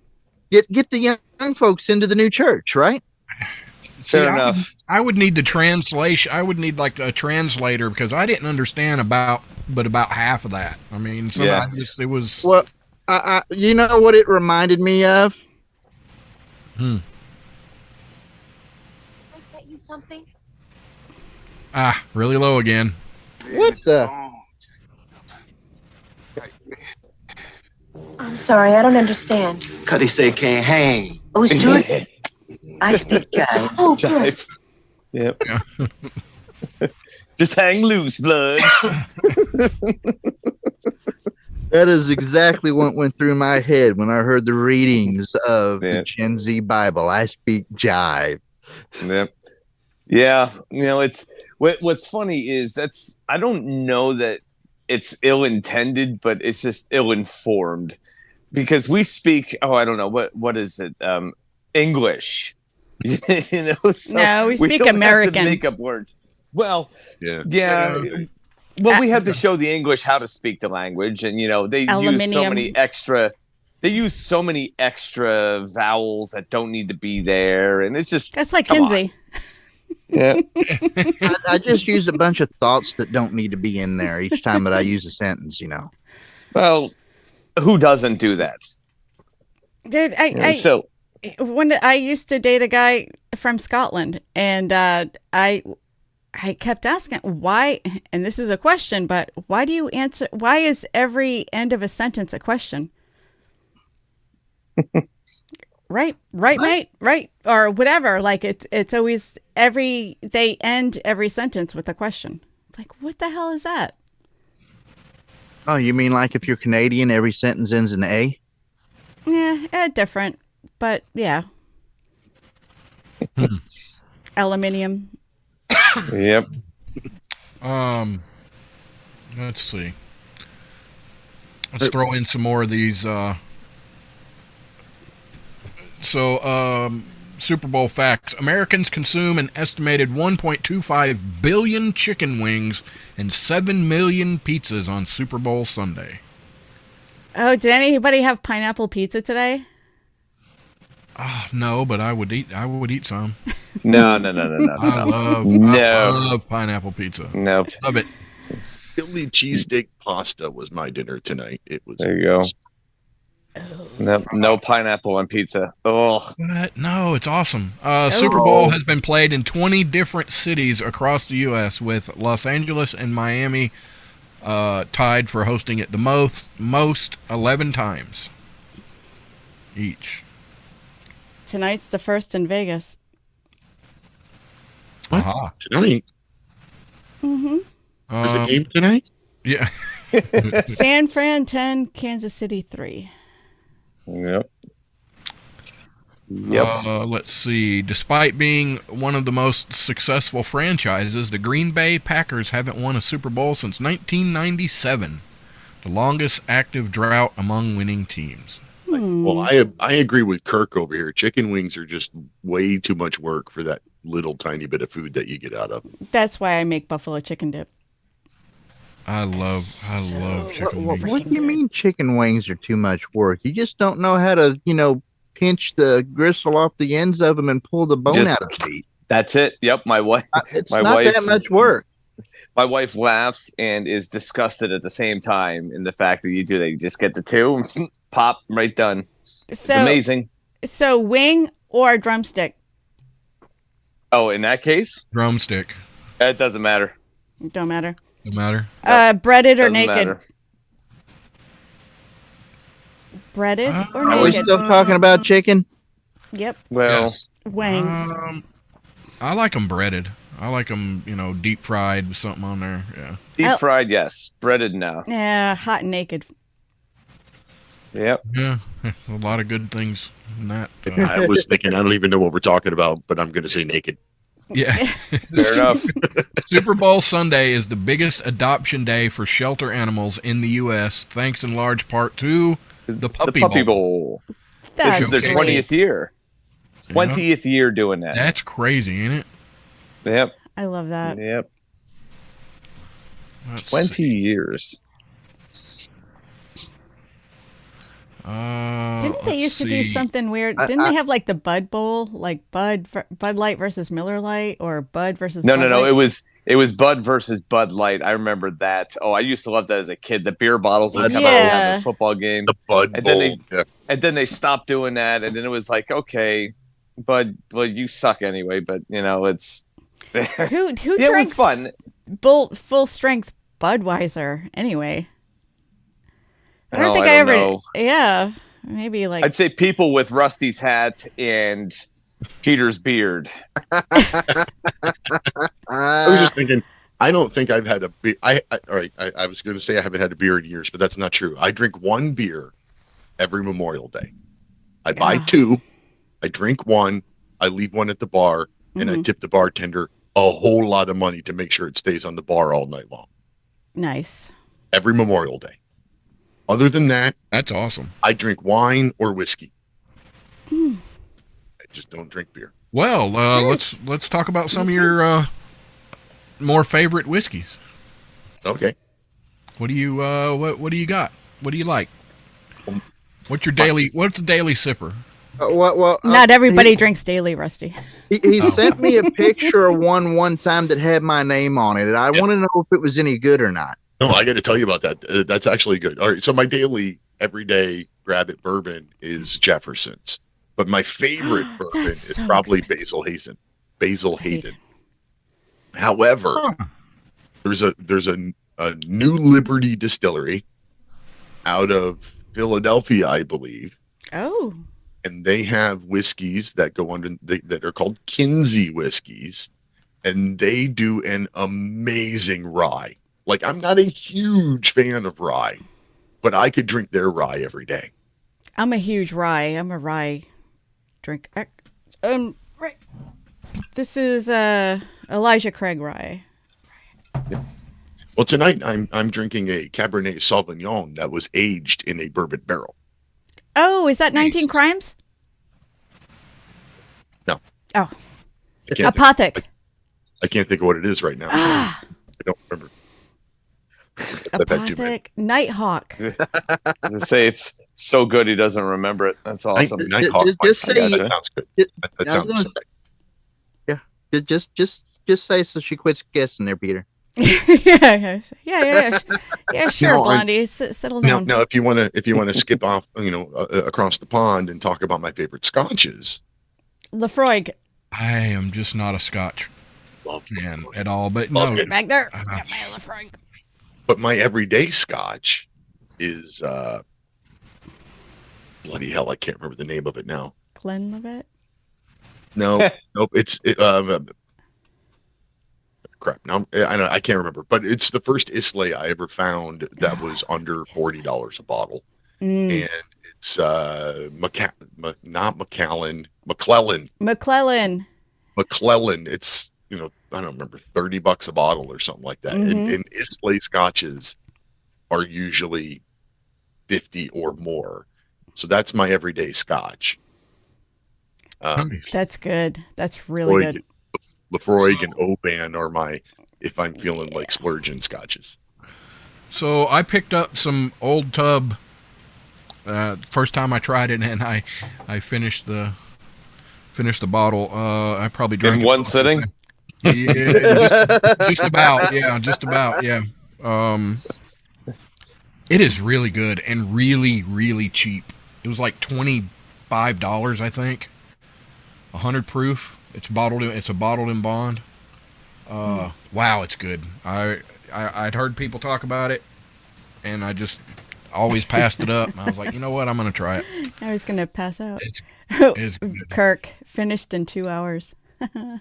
Get the young folks into the new church, right? Fair enough. I would need the translation. I would need like a translator because I didn't understand about half of that. I mean, it was. Well, you know what it reminded me of? Can I get you something? Really low again. What the? I'm sorry, I don't understand. Cuddy say can't hang. Oh, Stuart, I speak jive. Oh, good. Yep. Just hang loose, blood. That is exactly what went through my head when I heard the readings of the Gen Z Bible. I speak jive. Yep. Yeah. It's what's funny is I don't know that it's ill-intended, but it's just ill-informed because we speak. Oh, I don't know what is it? English. So no, we speak American. Have to make up words. Well, yeah. Well, we have to show the English how to speak the language, and they use so many extra. They use so many extra vowels that don't need to be there, and it's just that's like Kinsey. Yeah, I just use a bunch of thoughts that don't need to be in there each time that I use a sentence. Well, who doesn't do that? Dude, when I used to date a guy from Scotland, and I kept asking why, and this is a question, but why do you answer? Why is every end of a sentence a question? Right, mate, right, or whatever. Like it's always they end every sentence with a question. It's like, what the hell is that? Oh, you mean like if you're Canadian, every sentence ends in A? Yeah, different, but yeah. Aluminium. Yep. Let's see. Let's throw in some more of these. Super Bowl facts. Americans consume an estimated 1.25 billion chicken wings and 7 million pizzas on Super Bowl Sunday. Oh, did anybody have pineapple pizza today? No, but I would eat some. No. I No. love pineapple pizza. Nope. Love it. Philly cheesesteak pasta was my dinner tonight. It was. There you go. No pineapple on pizza. Oh, What? No, it's awesome. Super Bowl has been played in 20 different cities across the U.S., with Los Angeles and Miami tied for hosting it the most 11 times each. Tonight's the first in Vegas. What? Aha. Tonight? Mm-hmm. There's a game tonight? Yeah. San Fran 10, Kansas City 3. yep. Let's see. Despite being one of the most successful franchises, the Green Bay Packers haven't won a Super Bowl since 1997, the longest active drought among winning teams. Well, I agree with Kirk over here. Chicken wings are just way too much work for that little tiny bit of food that you get out of. That's why I make buffalo chicken dip. I love chicken wings. What do you mean chicken wings are too much work? You just don't know how to, pinch the gristle off the ends of them and pull the bone out of the meat. That's it. Yep. My wife. It's not that much work. My wife laughs and is disgusted at the same time in the fact that they just get the two, pop, right done. It's amazing. So wing or drumstick? Oh, in that case? Drumstick. It doesn't matter. Don't matter. Don't matter. Breaded or Doesn't naked? matter. Breaded or Are we naked? still talking about chicken? Yep. Well, Yes. Wings. I like them breaded. I like them, deep fried with something on there. Yeah. deep fried, yes. Breaded, no. Yeah, hot and naked. Yep. Yeah. A lot of good things in that. I was thinking, I don't even know what we're talking about, but I'm going to say naked. Yeah. Fair enough. Super Bowl Sunday is the biggest adoption day for shelter animals in the U.S., thanks in large part to the Puppy Bowl. That's This is their great. 20th year. 20th year doing that. That's crazy, ain't it? Yep. I love that. Yep. Let's 20 see. years. Didn't they let's used to do see. something weird? Didn't they have like the Bud Bowl, like Bud Light versus Miller Light, or Bud versus No. Bud Light? It was Bud versus Bud Light. I remember that. Oh, I used to love that as a kid. The beer bottles would come out Yeah. of the football game. The Bud And Bowl. then Yeah. And then they stopped doing that, and then it was like, okay, Bud, well, you suck anyway. But it's Who it was drinks fun. full strength Budweiser anyway? I don't Oh, think I I don't ever. know. Yeah, maybe like I'd say people with Rusty's hat and Peter's beard. I was just thinking, I don't think I've had a beer. All right. I was going to say I haven't had a beer in years, but that's not true. I drink one beer every Memorial Day. I buy two. I drink one. I leave one at the bar, and I tip the bartender a whole lot of money to make sure it stays on the bar all night long. nice. Every Memorial Day. Other than that, That's awesome. I drink wine or whiskey. I just don't drink beer. Well, let's talk about some of your more favorite whiskeys. Okay. What do you what do you got? What do you like? What's the daily sipper? Not everybody drinks daily, Rusty. He sent me a picture of one time that had my name on it, and I want to know if it was any good or not. No, I got to tell you about that. That's actually good. All right. So my daily, everyday grab it bourbon is Jefferson's, but my favorite bourbon is so probably expensive. Basil Hayden. However, there's a new Liberty distillery out of Philadelphia, I believe, Oh, and they have whiskeys that go under that are called Kinsey whiskeys, and they do an amazing rye. Like, I'm not a huge fan of rye, but I could drink their rye every day. I'm a huge rye. I'm a rye drink. Right. This is Elijah Craig rye. Well, tonight I'm drinking a Cabernet Sauvignon that was aged in a bourbon barrel. Oh, is that 19 Crimes? No. Oh, I can't Apothic. I can't think of what it is right now. I don't remember. Apothic Nighthawk. To say it's so good he doesn't remember it. That's awesome. Just say that sounds good. That I was sounds gonna good. say, yeah. Just say so she quits guessing there, Peter. Yeah, sure, No, Blondie, settle Now, down. now, if you want to skip off, across the pond and talk about my favorite scotches. Lefroy, I am just not a Scotch fan at all. But Love no, it. back there. Got my Lefroy. But my everyday scotch is bloody hell, I can't remember the name of it now. Glenlivet. No, nope. Crap. Now I can't remember, but it's the first Islay I ever found that was under $40 a bottle, and it's McClellan. It's I don't remember, $30 a bottle or something like that. And Islay scotches are usually 50 or more, so that's my everyday scotch. That's good. That's really good. Lefroy and Oban are my, if I'm feeling like splurging scotches. So I picked up some Old Tub. First time I tried it, and I finished the bottle. I probably drank In it one sitting. Yeah, just about. Yeah, just about. Yeah. It is really good and really, really cheap. It was like $25, I think. 100 proof. It's a bottled in bond. Wow, it's good. I'd heard people talk about it, and I just always passed it up. I was like, you know what? I'm gonna try it. I was gonna pass out. It's good. Kirk finished in 2 hours. Yeah.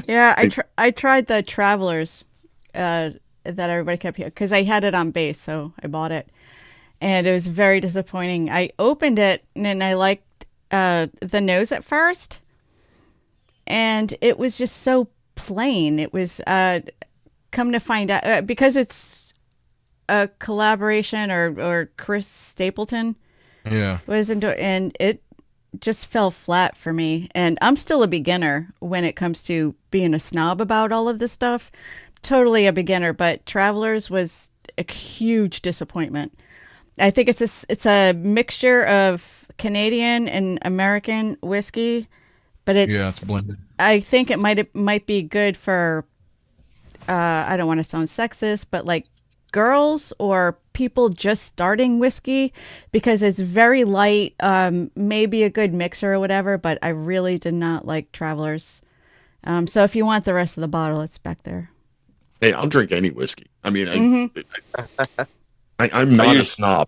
Yeah, I tried the Travelers that everybody kept here because I had it on base, so I bought it, and it was very disappointing. I opened it and I liked the nose at first, and it was just so plain. It was come to find out because it's a collaboration or Chris Stapleton was into, and it just fell flat for me. And I'm still a beginner when it comes to being a snob about all of this stuff. Totally a beginner, but Travelers was a huge disappointment. I think it's a mixture of Canadian and American whiskey, but it's blended. I think it might be good for I don't want to sound sexist, but like girls or people just starting whiskey, because it's very light, maybe a good mixer or whatever, but I really did not like Travelers. So if you want the rest of the bottle, it's back there. Hey, I'll drink any whiskey. I mean, I'm not a snob.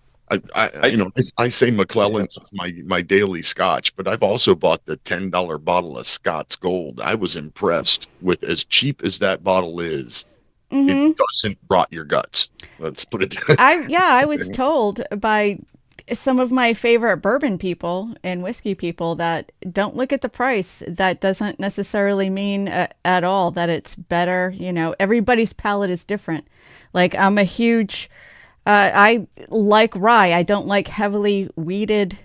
I say McClellan's my daily scotch, but I've also bought the $10 bottle of Scott's Gold. I was impressed with, as cheap as that bottle is, it doesn't rot your guts. Let's put it that way. I was told by some of my favorite bourbon people and whiskey people that don't look at the price. That doesn't necessarily mean at all that it's better. Everybody's palate is different. Like I'm a huge, I like rye. I don't like heavily weeded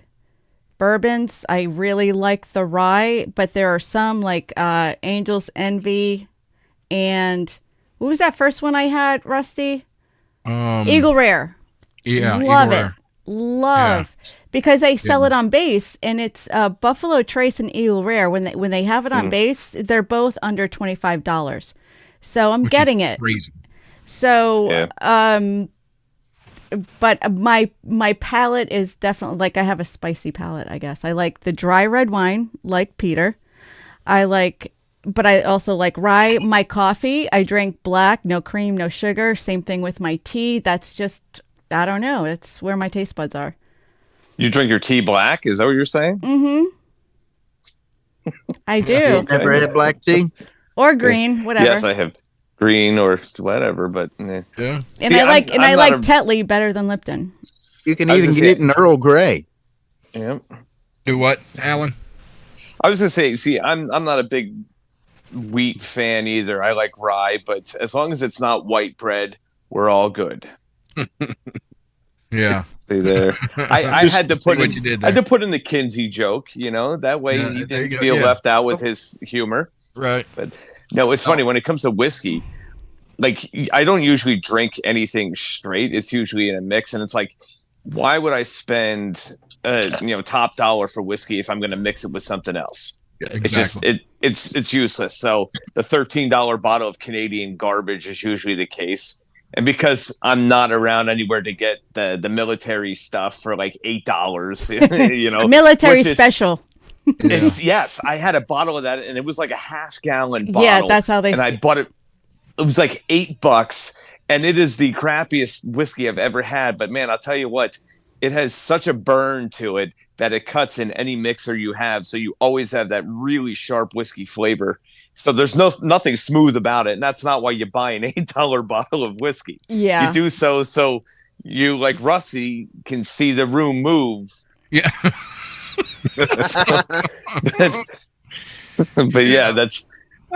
bourbons. I really like the rye, but there are some like Angel's Envy and what was that first one I had, Rusty? Eagle Rare. Yeah, love Eagle it. Rare. Love because they sell it on base, and it's Buffalo Trace and Eagle Rare. When they have it on base, they're both under $25. So I'm getting it. Crazy. So but my palate is definitely like I have a spicy palate, I guess. I like the dry red wine, like Peter. But I also like rye. My coffee, I drink black, no cream, no sugar. Same thing with my tea. That's just, I don't know. It's where my taste buds are. You drink your tea black? Is that what you're saying? Mm-hmm. I do. You never had black tea? Or green, whatever. Yes, I have green or whatever, but yeah. And I like Tetley better than Lipton. You can even get it in Earl Grey. Yeah. Do what, Alan? I was gonna say, see, I'm not a big wheat fan either. I like rye, but as long as it's not white bread, we're all good. Yeah. There. I had to put in the Kinsey joke, that way he didn't feel left out with his humor. Right. But no, it's funny when it comes to whiskey. like I don't usually drink anything straight. It's usually in a mix, and it's like, why would I spend top dollar for whiskey if I'm going to mix it with something else? Yeah, exactly. It's useless. So the $13 bottle of Canadian garbage is usually the case. And because I'm not around anywhere to get the military stuff for like $8, military special. Yes, I had a bottle of that, and it was like a half-gallon bottle. Yeah, that's how they. And I bought it. It was like $8, and it is the crappiest whiskey I've ever had. But man, I'll tell you what, it has such a burn to it that it cuts in any mixer you have. So you always have that really sharp whiskey flavor. So there's nothing smooth about it. And that's not why you buy an $8 bottle of whiskey. Yeah. You do so you, like Rusty, can see the room move. Yeah. but yeah, that's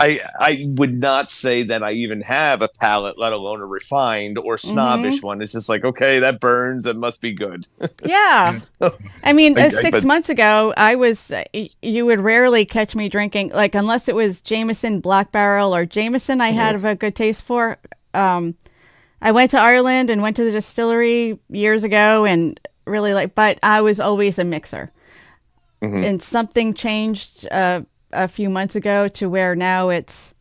I would not say that I even have a palate, let alone a refined or snobbish one. It's just like, okay, that burns. It must be good. Yeah. I mean, 6 months ago, you would rarely catch me drinking, like, unless it was Jameson Black Barrel or Jameson I had a good taste for. I went to Ireland and went to the distillery years ago and really but I was always a mixer. And something changed a few months ago to where now it's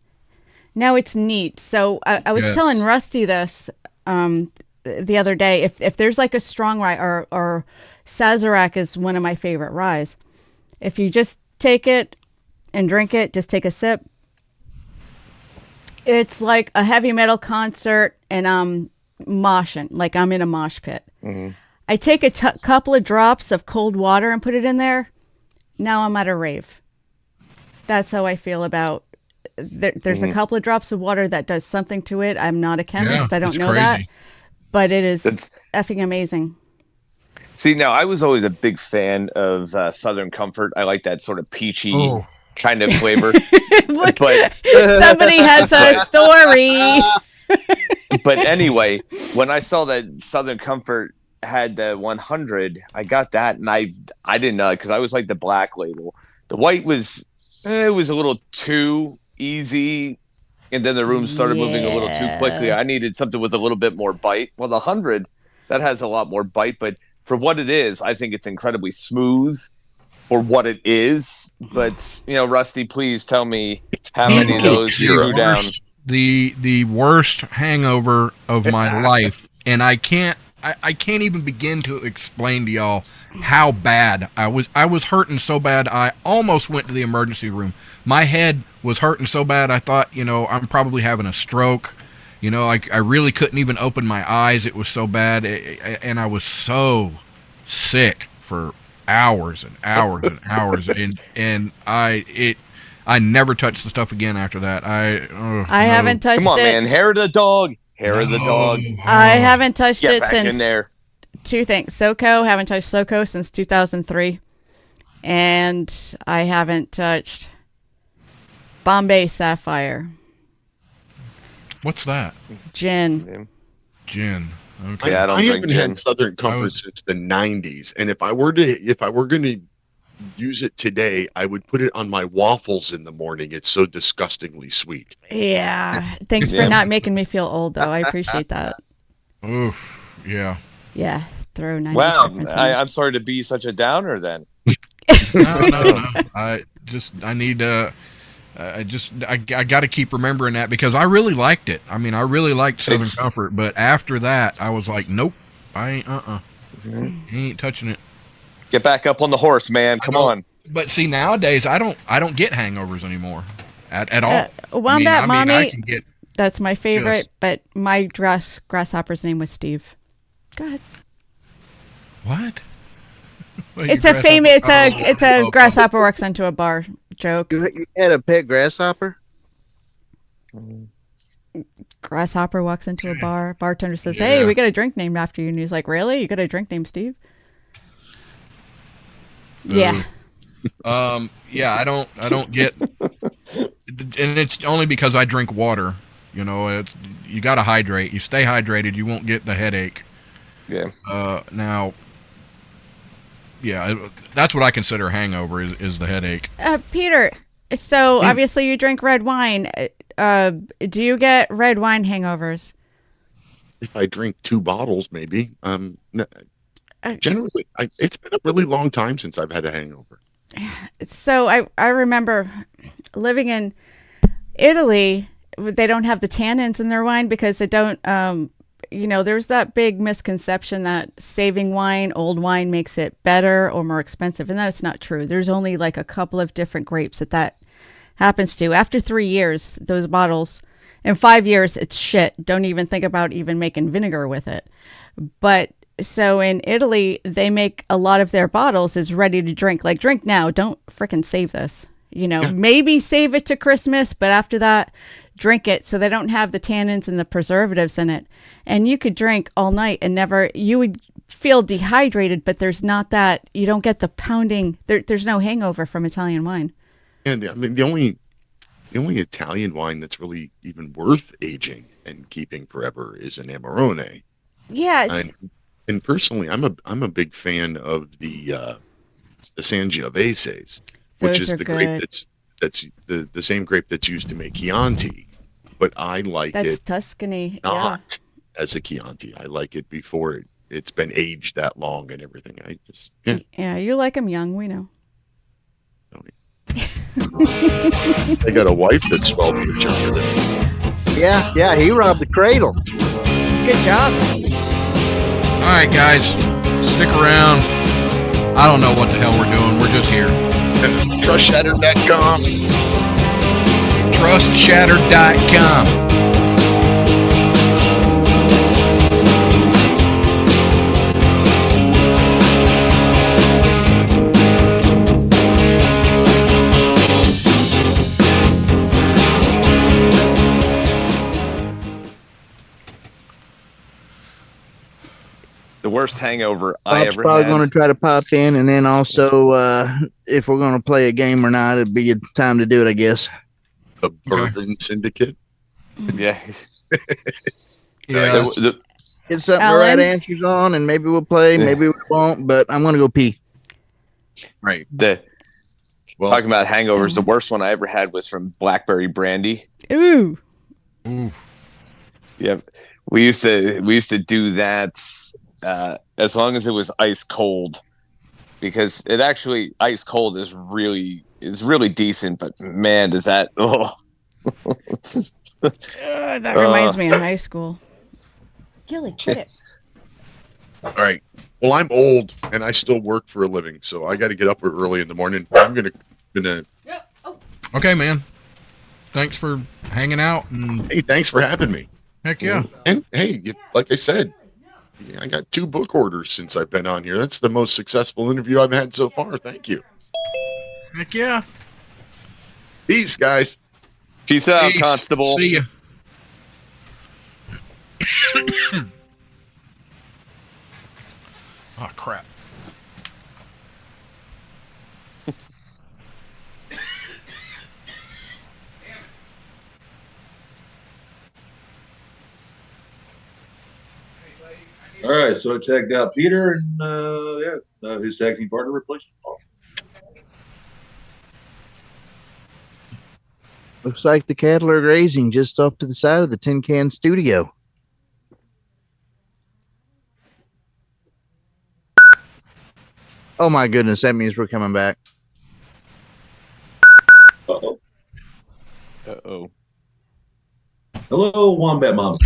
neat. So I was telling Rusty this the other day. If there's like a strong rye or Sazerac is one of my favorite ryes. If you just take it and drink it, just take a sip. It's like a heavy metal concert and I'm moshing, like I'm in a mosh pit. I take a couple of drops of cold water and put it in there. Now I'm at a rave. That's how I feel about. There's a couple of drops of water that does something to it. I'm not a chemist. I don't know that, but it is effing amazing. See, now I was always a big fan of Southern Comfort. I like that sort of peachy kind of flavor. Look, but somebody has a story. But anyway, when I saw that Southern Comfort had the 100, I got that, and I didn't know, because I was like the black label. The white was it was a little too easy, and then the room started moving a little too quickly. I needed something with a little bit more bite. Well, the 100, that has a lot more bite, but for what it is, I think it's incredibly smooth for what it is. But Rusty, please tell me how many of those you threw down. The worst hangover of my life, and I can't even begin to explain to y'all how bad I was. I was hurting so bad I almost went to the emergency room. My head was hurting so bad I thought, I'm probably having a stroke. I really couldn't even open my eyes. It was so bad, and I was so sick for hours and hours and hours, and I never touched the stuff again after that. I haven't touched it. Come on, man. Hair of the dog. Hair of the dog. I haven't touched it back since. In there. Two things. SoCo. Haven't touched SoCo since 2003, and I haven't touched Bombay Sapphire. What's that? Gin. Okay. Yeah, I haven't had Southern Comfort since the 90s, and if I were going to use it today, I would put it on my waffles in the morning. It's so disgustingly sweet. Yeah. Thanks for not making me feel old, though. I appreciate that. Oof. Yeah. Yeah. Throw 90s. Wow. I'm sorry to be such a downer then. No. I got to keep remembering that, because I really liked it. I mean, I really liked Southern Comfort, but after that, I was like, nope, I ain't touching it. Get back up on the horse, man. Come on. But see, nowadays I don't get hangovers anymore at all. Wombat Mommy, I can get that's my favorite, but my grasshopper's name was Steve. Go ahead. What? It's a grasshopper walks into a bar joke. You had a pet grasshopper? Grasshopper walks into a bar. Bartender says, "Hey, we got a drink named after you." And he's like, "Really? You got a drink named Steve?" Yeah. I don't get, and it's only because I drink water. You got to hydrate. You stay hydrated, you won't get the headache. Yeah. Now, that's what I consider a hangover is the headache. Peter, so obviously you drink red wine. do you get red wine hangovers? If I drink 2 bottles, maybe. Generally, it's been a really long time since I've had a hangover. So I remember living in Italy. They don't have the tannins in their wine because they don't. There's that big misconception that saving wine, old wine, makes it better or more expensive, and that's not true. There's only like a couple of different grapes that happens to. After 3 years, those bottles, in 5 years, it's shit. Don't even think about even making vinegar with it. But so in Italy, they make a lot of their bottles is ready to drink. Like, drink now. Don't frickin' save this. Maybe save it to Christmas, but after that, drink it so they don't have the tannins and the preservatives in it. And you could drink all night and you would feel dehydrated, but there's not that, you don't get the pounding. There's no hangover from Italian wine. And I mean, the only Italian wine that's really even worth aging and keeping forever is an Amarone. Yes. And personally, I'm a big fan of the Sangioveses, which is the grape that's the same grape that's used to make Chianti. But I like that's it Tuscany, not as a Chianti. I like it before it's been aged that long and everything. Yeah, you like them young. We know. I got a wife that's 12 years younger than me. Yeah, he robbed the cradle. Good job. All right, guys, stick around. I don't know what the hell we're doing. We're just here. TrustShattered.com. TrustShattered.com. The worst hangover I Bob's ever probably had. going to try to pop in, and then also, if we're going to play a game or not, it'd be a time to do it, I guess. The Bourbon Syndicate. Yeah. Yeah. Get something the right answers on, and maybe we'll play, maybe we won't, but I'm going to go pee. Right. Talking about hangovers, the worst one I ever had was from blackberry brandy. Ooh. Yeah. We used to do that as long as it was ice cold, because it actually ice cold is really decent, but man, does that that reminds me of high school. Gilly, quit it. All right. Well, I'm old and I still work for a living, so I got to get up early in the morning. I'm gonna. Okay, man. Thanks for hanging out. And hey, thanks for having me. Heck yeah. And hey, like I said, I got 2 book orders since I've been on here. That's the most successful interview I've had so far. Thank you. Heck yeah. Peace, guys. Peace out, Peace. Constable. See ya. Oh, crap. All right, so I tagged out Peter and his tag team partner replacement. Looks like the cattle are grazing just off to the side of the Tin Can Studio. Oh my goodness, that means we're coming back. Uh-oh. Uh-oh. Hello, Wombat Mom.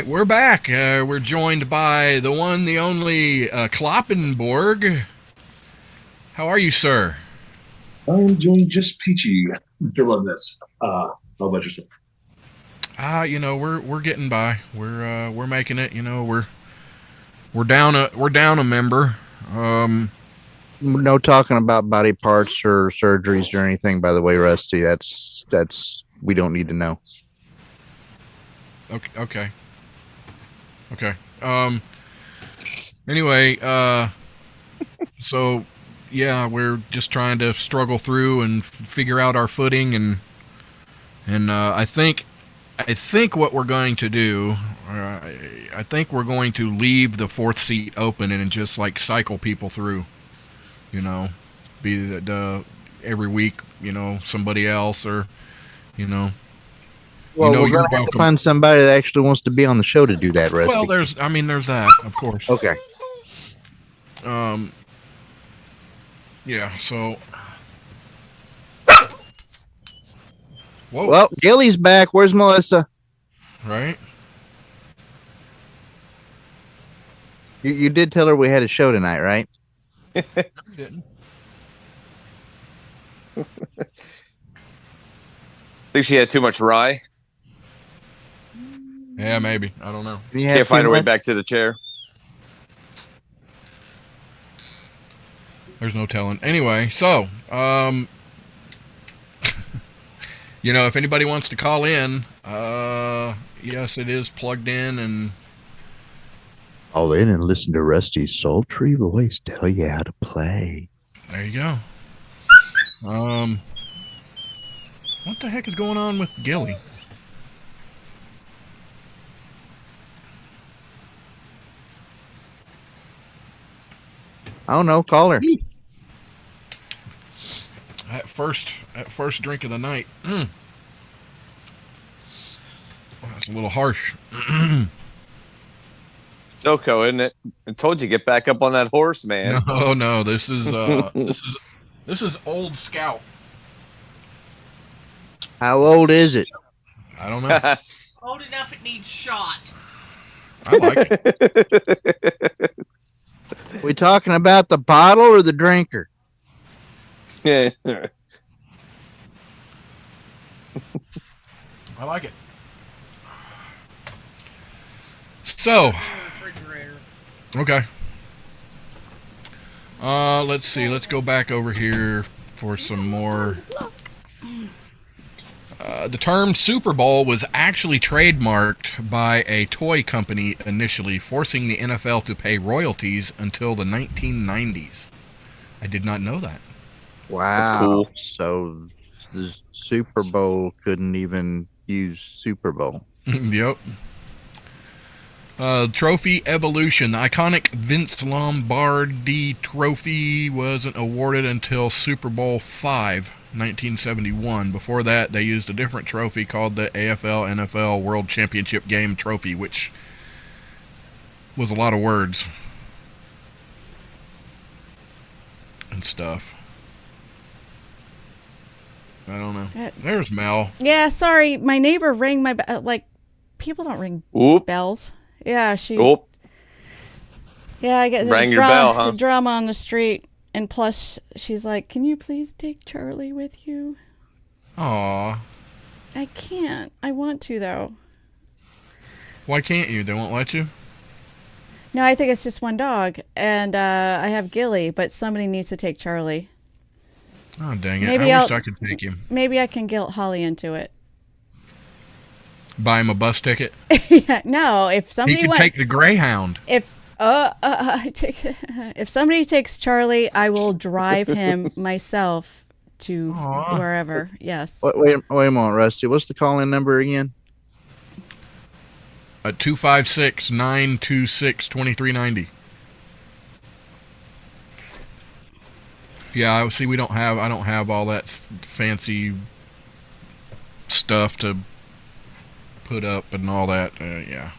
We're back. We're joined by the one, the only Kloppenborg. How are you, sir? I'm doing just peachy. After love this. How about yourself? we're getting by. We're making it. We're down a member. No talking about body parts or surgeries or anything, by the way, Rusty. That's we don't need to know. Okay. Anyway, so yeah, we're just trying to struggle through and figure out our footing, and I think what we're going to do, I think we're going to leave the fourth seat open and just like cycle people through. Be the every week, somebody else, or Well, we're going to have to find somebody that actually wants to be on the show to do that, Rusty. Well, there's that, of course. Okay. Yeah, so. Whoa. Well, Gilly's back. Where's Melissa? Right. You did tell her we had a show tonight, right? Didn't. Think she had too much rye. Yeah, maybe. I don't know. Can't find her way back to the chair. There's no telling. Anyway, so, if anybody wants to call in, yes, it is plugged in, and call in and listen to Rusty's sultry voice tell you how to play. There you go. What the heck is going on with Gilly? I don't know. Call her. At first drink of the night. That's a little harsh. Soko, isn't it? I told you, get back up on that horse, man. No, this is this is Old Scout. How old is it? I don't know. Old enough it needs shot. I like it. We talking about the bottle or the drinker? Yeah. I like it. So, okay. Let's see. Let's go back over here for some more. The term Super Bowl was actually trademarked by a toy company initially, forcing the NFL to pay royalties until the 1990s. I did not know that. Wow. That's cool. So the Super Bowl couldn't even use Super Bowl. Yep. Trophy evolution. The iconic Vince Lombardi trophy wasn't awarded until Super Bowl V, 1971. Before that, they used a different trophy called the AFL NFL World Championship Game Trophy, which was a lot of words and stuff. I don't know. There's Mel. Yeah, sorry. My neighbor rang my bell. Like, people don't ring bells. Yeah, she. Oop. Yeah, I get Rang your bell, huh? drama on the street, and plus she's like, "Can you please take Charlie with you?" Aw. I can't. I want to though. Why can't you? They won't let you? No, I think it's just one dog, and I have Gilly, but somebody needs to take Charlie. Oh, dang it. Maybe I wish I could take him. Maybe I can guilt Holly into it. Buy him a bus ticket? Yeah, no, if somebody he could take the Greyhound. If somebody takes Charlie, I will drive him myself to wherever. Yes. Wait a moment, Rusty. What's the call-in number again? 256-926-2390. Yeah, see, I don't have all that fancy stuff to put up and all that. Yeah,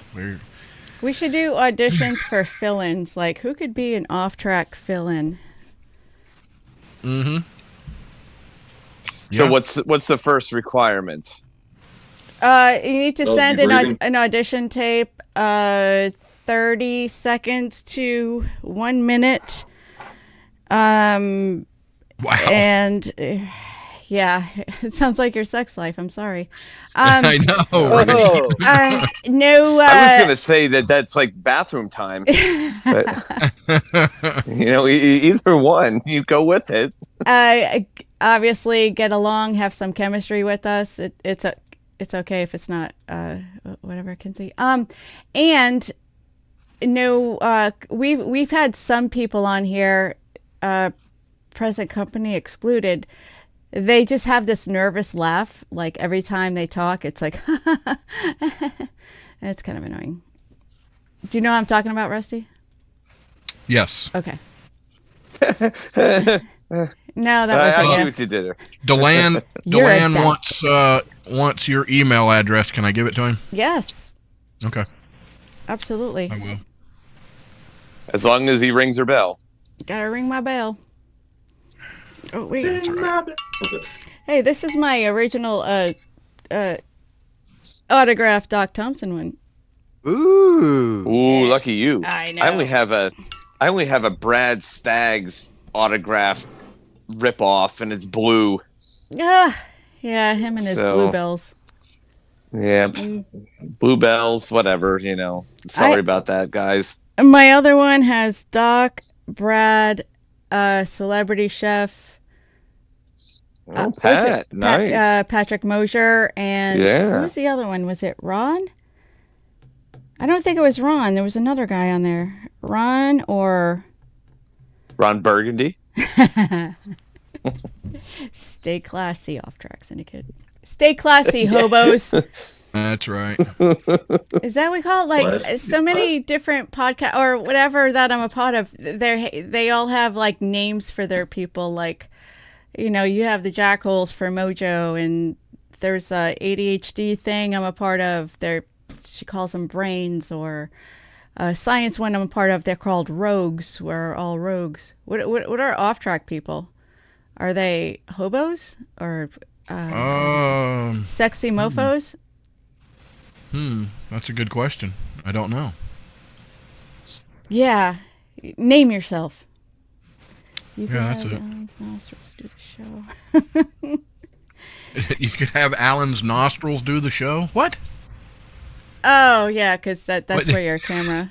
we should do auditions for fill-ins. Like, who could be an off-track fill-in? Mm-hmm. So what's the first requirement? You need to send an audition tape, 30 seconds to 1 minute. Wow. And Yeah, it sounds like your sex life. I'm sorry. I know. Right? No. I was gonna say that's like bathroom time, but either one, you go with it. Obviously, get along, have some chemistry with us. It's okay if it's not. Whatever, Kinsey. And no, we've had some people on here, present company excluded. They just have this nervous laugh, like every time they talk. It's like, it's kind of annoying. Do you know what I'm talking about, Rusty? Yes. Okay. No, that wasn't I see what you did there. Deland wants your email address. Can I give it to him? Yes. Okay. Absolutely. I will. As long as he rings her bell. Gotta ring my bell. Oh wait. That's right. Hey, this is my original autograph Doc Thompson one. Ooh. Ooh, lucky you. I know. I only have a Brad Staggs autograph ripoff, and it's blue. Yeah, him and his So- bluebells. Yeah, bluebells, whatever. Sorry about that, guys. My other one has Doc, Brad, celebrity chef. Pat, nice. Patrick Mosier, and who was the other one? Was it Ron? I don't think it was Ron. There was another guy on there. Ron or Ron Burgundy. Stay classy, OffTrack Syndicate. Stay classy, hobos. That's right. Is that what we call it? Like so many different podcasts or whatever that I'm a part of. They all have like names for their people. Like, you have the Jackals for Mojo, and there's a ADHD thing I'm a part of. She calls them brains, or science one I'm a part of. They're called rogues. We're all rogues. What are off-track people? Are they hobos or sexy mofos? That's a good question. I don't know. Yeah, name yourself. That's it. Nostrils do the show. You could have Alan's nostrils do the show. What? Oh yeah, because that's where your camera.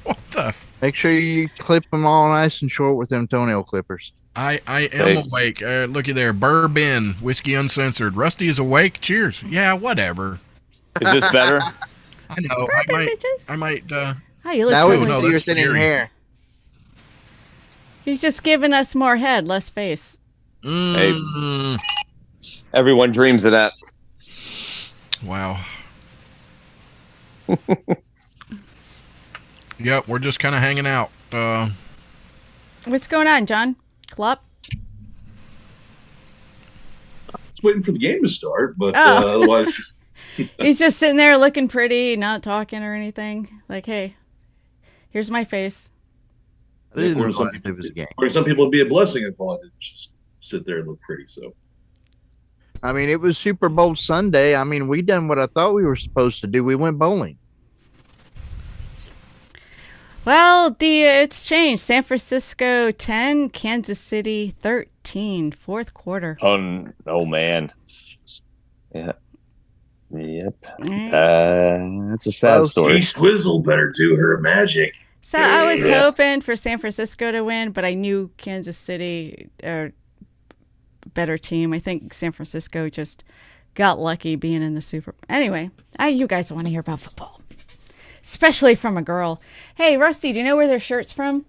What the? Make sure you clip them all nice and short with them toenail clippers. I am awake. Looky there. Bourbon, whiskey uncensored. Rusty is awake. Cheers. Yeah, whatever. Is this better? I know. I might. Oh, you look Now we so can see your thinning hair. He's just giving us more head, less face. Hey, everyone dreams of that. Wow. Yep, we're just kind of hanging out. What's going on, John? Clop? Just waiting for the game to start, but otherwise, just He's just sitting there looking pretty, not talking or anything. Like, hey, here's my face. or some people it'd be a blessing if I didn't just sit there and look pretty. So, I mean, it was Super Bowl Sunday. I mean, we done what I thought we were supposed to do. We went bowling. Well, it's changed. San Francisco 10, Kansas City 13, fourth quarter. Oh man. Yeah. Yep. That's a sad story. Squizzle better do her magic. So I was hoping for San Francisco to win, but I knew Kansas City are a better team. I think San Francisco just got lucky being in the Super Bowl. Anyway, you guys want to hear about football, especially from a girl. Hey, Rusty, do you know where their shirt's from?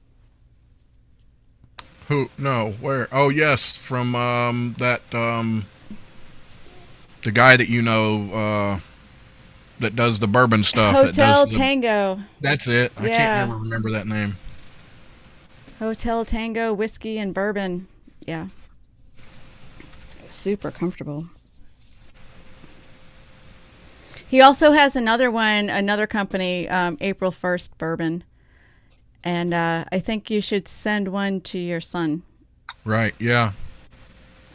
Who? No, where? Oh, yes, from the guy that that does the bourbon stuff. Hotel Tango. That's it. I can't ever remember that name. Hotel Tango, whiskey and bourbon. Yeah. Super comfortable. He also has another company, April 1st Bourbon. And I think you should send one to your son. Right, yeah.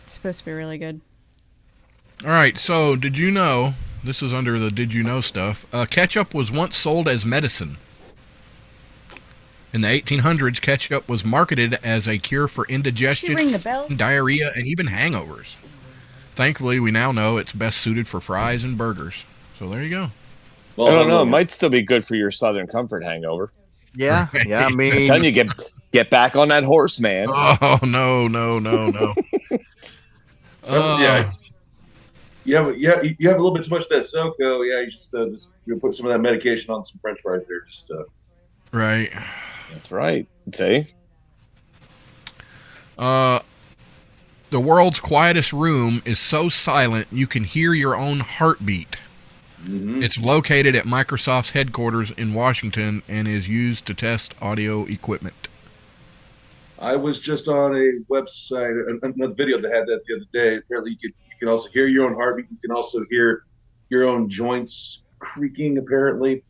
It's supposed to be really good. All right, so did you know, this is under the did you know stuff, ketchup was once sold as medicine. In the 1800s, ketchup was marketed as a cure for indigestion, ring the bell? diarrhea, and even hangovers. Thankfully, we now know it's best suited for fries and burgers. So there you go. Well, I don't know. It might still be good for your Southern Comfort hangover. Yeah, yeah. I I'm mean, telling you, get back on that horse, man. Oh, no. Yeah. You have a little bit too much of that SoCo. Yeah, you just put some of that medication on some French fries there. Just Right. That's right. See? The world's quietest room is so silent you can hear your own heartbeat. Mm-hmm. It's located at Microsoft's headquarters in Washington and is used to test audio equipment. I was just on a website, another video that had that the other day. Apparently, you can also hear your own heartbeat. You can also hear your own joints creaking, apparently,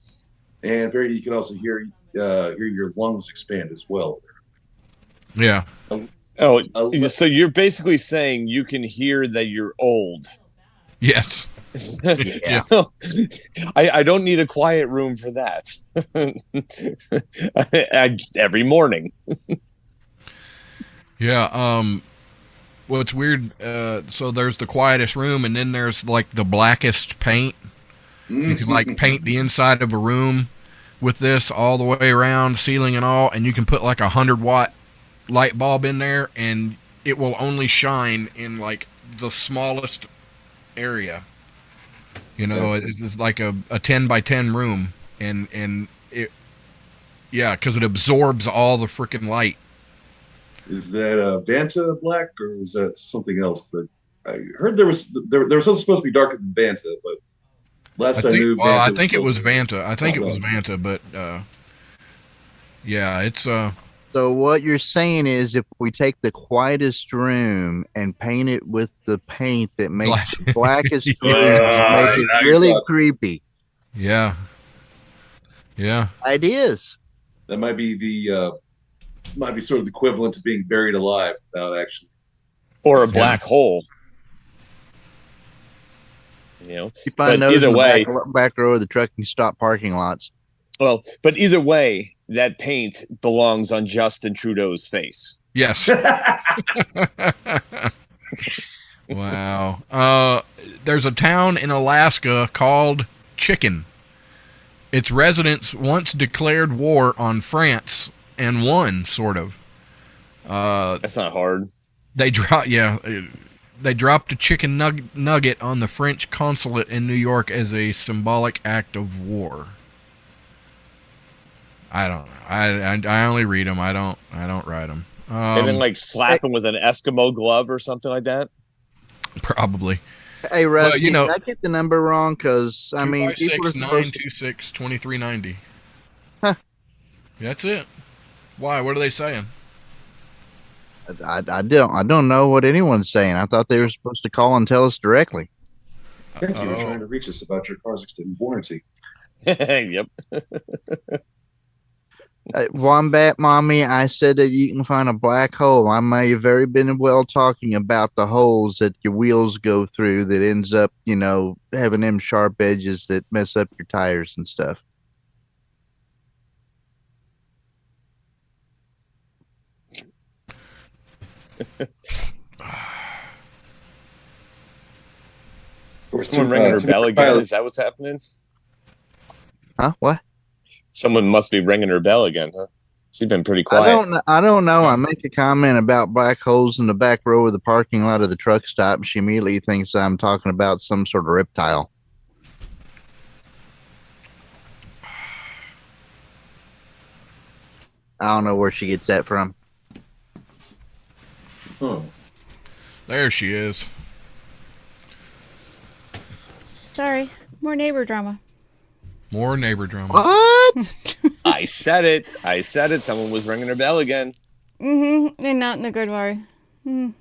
and apparently you can also hear your lungs expand as well. Yeah. Oh, so you're basically saying you can hear that you're old. Yes. Yeah. So, I don't need a quiet room for that. Every morning. Yeah. Well, it's weird. So there's the quietest room, and then there's like the blackest paint. You can like paint the inside of a room with this all the way around, ceiling and all, and you can put like 100-watt light bulb in there, and it will only shine in like the smallest area. You know, it's like a 10 by 10 room, and it, yeah, because it absorbs all the freaking light. Is that Vanta black, or is that something else? I heard there was something supposed to be darker than Vanta, but last I knew, well, Vanta I think it was Vanta. Vanta. I think it was Vanta, but yeah, it's So what you're saying is, if we take the quietest room and paint it with the paint that makes the blackest room, make it really creepy. Yeah. Ideas. That might be sort of the equivalent to being buried alive without actually, or a black hole. You know, you find but those either in the way, back row of the trucking stop parking lots. Well, but either way, that paint belongs on Justin Trudeau's face. Yes. Wow. There's a town in Alaska called Chicken. Its residents once declared war on France and won, sort of. That's not hard. They dropped a chicken nugget on the French consulate in New York as a symbolic act of war. I don't know. I only read them. I don't write them. And then like slap them with an Eskimo glove or something like that. Hey, Probably. Rusty, Well, did I get the number wrong? Because I mean, 256-926-2390. Huh? That's it. Why? What are they saying? I don't know what anyone's saying. I thought they were supposed to call and tell us directly. I think you were trying to reach us about your car's extended warranty. Yep. Wombat Mommy, I said that you can find a black hole. I may have very been well talking about the holes that your wheels go through that ends up, having them sharp edges that mess up your tires and stuff. Someone ringing her bell again? Is that what's happening? Huh? What? Someone must be ringing her bell again, huh? She's been pretty quiet. I don't know. I make a comment about black holes in the back row of the parking lot of the truck stop, and she immediately thinks I'm talking about some sort of reptile. I don't know where she gets that from. Oh. There she is. Sorry, more neighbor drama. More neighbor drama. What? I said it. Someone was ringing her bell again. Mm-hmm. And not in a good way. Mm.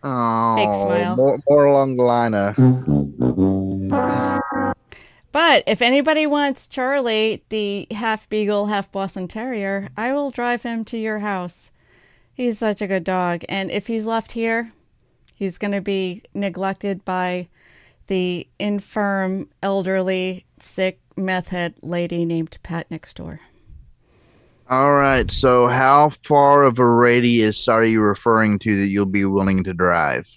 Oh, Fake smile. More along the line of. But if anybody wants Charlie, the half beagle, half Boston Terrier, I will drive him to your house. He's such a good dog. And if he's left here, he's going to be neglected by the infirm, elderly, sick, meth head lady named Pat next door. All right. So, how far of a radius are you referring to that you'll be willing to drive?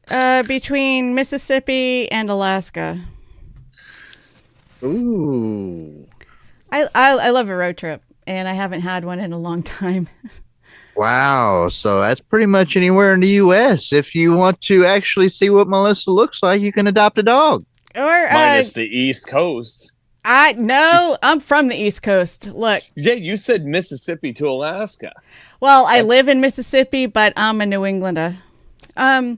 Between Mississippi and Alaska. Ooh. I love a road trip, and I haven't had one in a long time. Wow. So that's pretty much anywhere in the U.S. If you want to actually see what Melissa looks like, you can adopt a dog. Or Minus the East Coast. I'm from the East Coast. Look. Yeah, you said Mississippi to Alaska. Well, I live in Mississippi, but I'm a New Englander. Call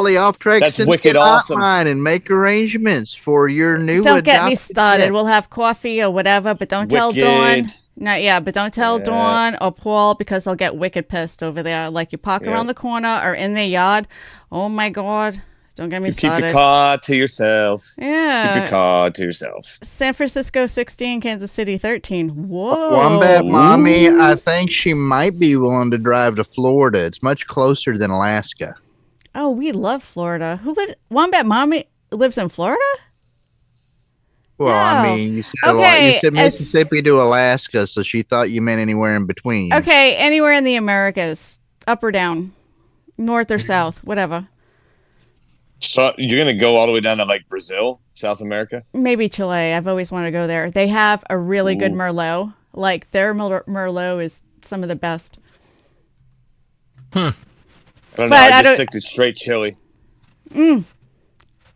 the OffTrack Syndicate hotline and make arrangements for your new. Don't get me started. We'll have coffee or whatever, but don't tell Dawn. But don't tell Dawn or Paul because I'll get wicked pissed over there. Like you park around the corner or in their yard. Oh my God. Don't get me started. Keep your car to yourself. Yeah. Keep your car to yourself. San Francisco 16, Kansas City 13. Whoa. Wombat Mommy, I think she might be willing to drive to Florida. It's much closer than Alaska. Oh, we love Florida. Wombat Mommy lives in Florida? Well, I mean, you said Mississippi to Alaska, so she thought you meant anywhere in between. Okay, anywhere in the Americas. Up or down. North or south, whatever. So you're going to go all the way down to like Brazil, South America? Maybe Chile. I've always wanted to go there. They have a really good Merlot. Like their Merlot is some of the best. I don't know. I just stick to straight Chile.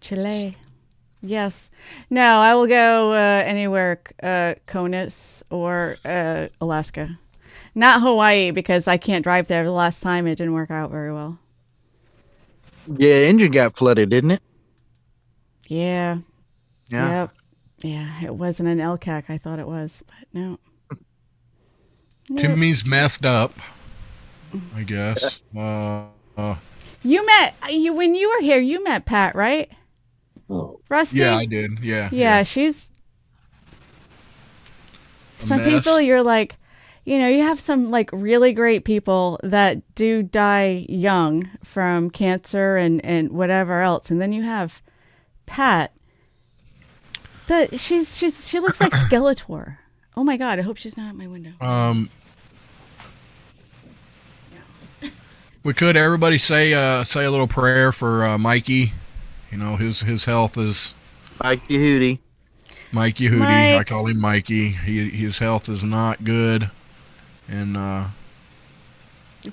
Chile. Yes. No, I will go anywhere, Conus or Alaska. Not Hawaii because I can't drive there. The last time it didn't work out very well. Yeah, engine got flooded, didn't it? Yeah. Yeah. Yep. Yeah, it wasn't an LCAC. I thought it was, but no. Timmy's methed up, I guess. You met when you were here. You met Pat, right? Oh. Rusty. Yeah, I did. Yeah. Yeah, she's. Some people you're like, you have some like really great people that do die young from cancer and whatever else, and then you have Pat. She looks like Skeletor. Oh my God! I hope she's not at my window. We could everybody say a little prayer for Mikey. His health is Mikey Hootie. Mikey Hootie. I call him Mikey. His health is not good, and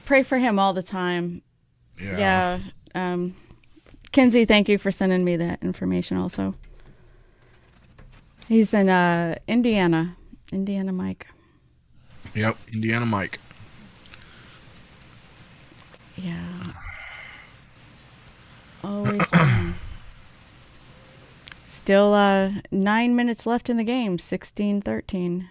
pray for him all the time. Yeah. Kinsey, thank you for sending me that information. Also, he's in Indiana Mike. Yep, Indiana Mike. Yeah. Always wrong. Still 9 minutes left in the game, 16-13.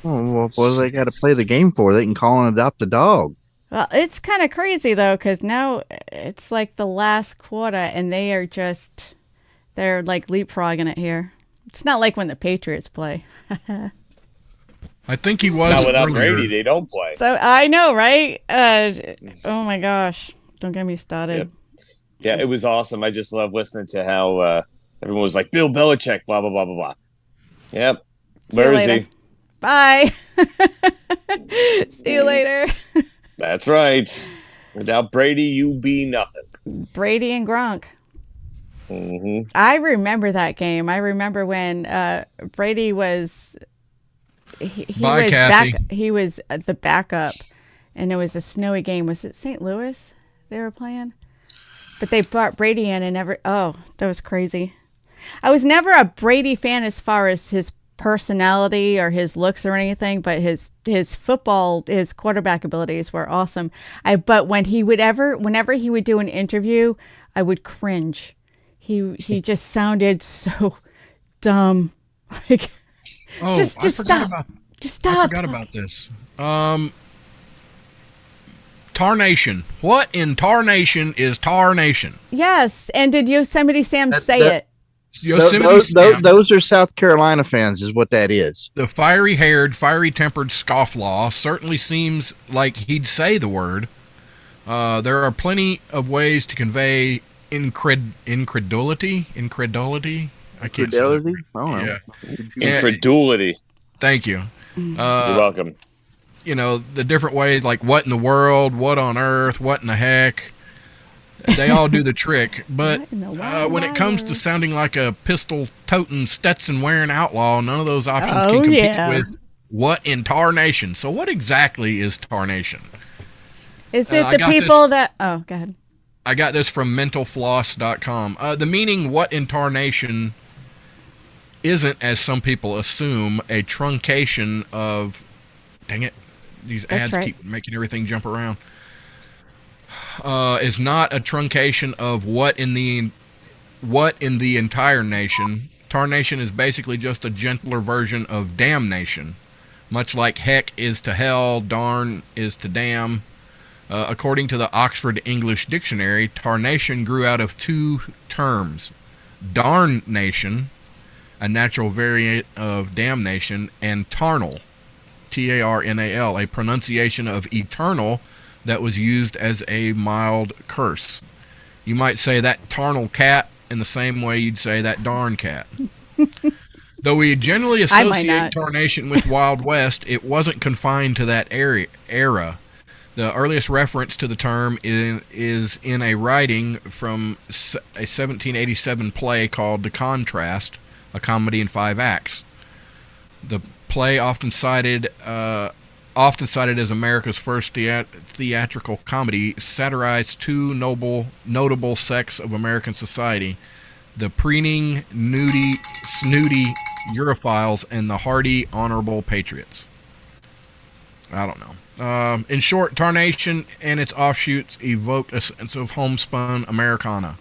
Oh, well, what do they got to play the game for? They can call and adopt a dog. Well, it's kind of crazy, though, because now it's like the last quarter, and they're like leapfrogging it here. It's not like when the Patriots play. I think he was. Not without Brady, they don't play. So I know, right? Oh my gosh! Don't get me started. Yeah, it was awesome. I just love listening to how everyone was like, Bill Belichick, blah blah blah blah blah. Yep. Where is he? Bye. See you later. That's right. Without Brady, you be nothing. Brady and Gronk. Mm-hmm. I remember that game. I remember when Brady was. He was the backup, and it was a snowy game. Was it St. Louis they were playing? But they brought Brady in, and that was crazy. I was never a Brady fan as far as his personality or his looks or anything, but his football, his quarterback abilities were awesome. But whenever he would do an interview, I would cringe. He just sounded so dumb. Like. Just stop. Just stop. I forgot about this. Tarnation. What in Tarnation is Tarnation? Yes, and did Yosemite Sam say it? Yosemite Sam. Those are South Carolina fans, is what that is. The fiery-haired, fiery-tempered scofflaw certainly seems like he'd say the word. There are plenty of ways to convey incredulity. I can't say that. Fidelity? I don't know. Yeah. Incredulity. Thank you. You're welcome. You know, the different ways, like what in the world, what on earth, what in the heck. They all do the trick. But when it comes to sounding like a pistol-toting, Stetson-wearing outlaw, none of those options can compete with what in tarnation. So what exactly is tarnation? Is it the people that... Oh, go ahead. I got this from mentalfloss.com. The meaning what in tarnation isn't, as some people assume, a truncation of... Dang it. These ads keep making everything jump around. Is not a truncation of what in the entire nation. Tarnation is basically just a gentler version of damnation. Much like heck is to hell, darn is to damn. According to the Oxford English Dictionary, tarnation grew out of two terms. Darnation, a natural variant of damnation, and tarnal, T-A-R-N-A-L, a pronunciation of eternal that was used as a mild curse. You might say that tarnal cat in the same way you'd say that darn cat. Though we generally associate tarnation with Wild West, it wasn't confined to that era. The earliest reference to the term is in a writing from a 1787 play called The Contrast, a comedy in 5 acts. The play often cited as America's first theatrical comedy, satirized two notable sects of American society: the preening, snooty Europhiles and the hardy, honorable patriots. I don't know. In short, tarnation and its offshoots evoke a sense of homespun Americana.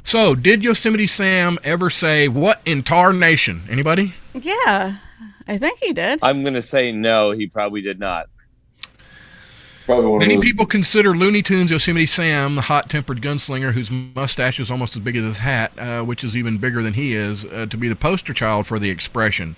So, did Yosemite Sam ever say, what in tarnation? Anybody? Yeah, I think he did. I'm going to say no, he probably did not. Many people consider Looney Tunes Yosemite Sam, the hot-tempered gunslinger whose mustache is almost as big as his hat, which is even bigger than he is, to be the poster child for the expression.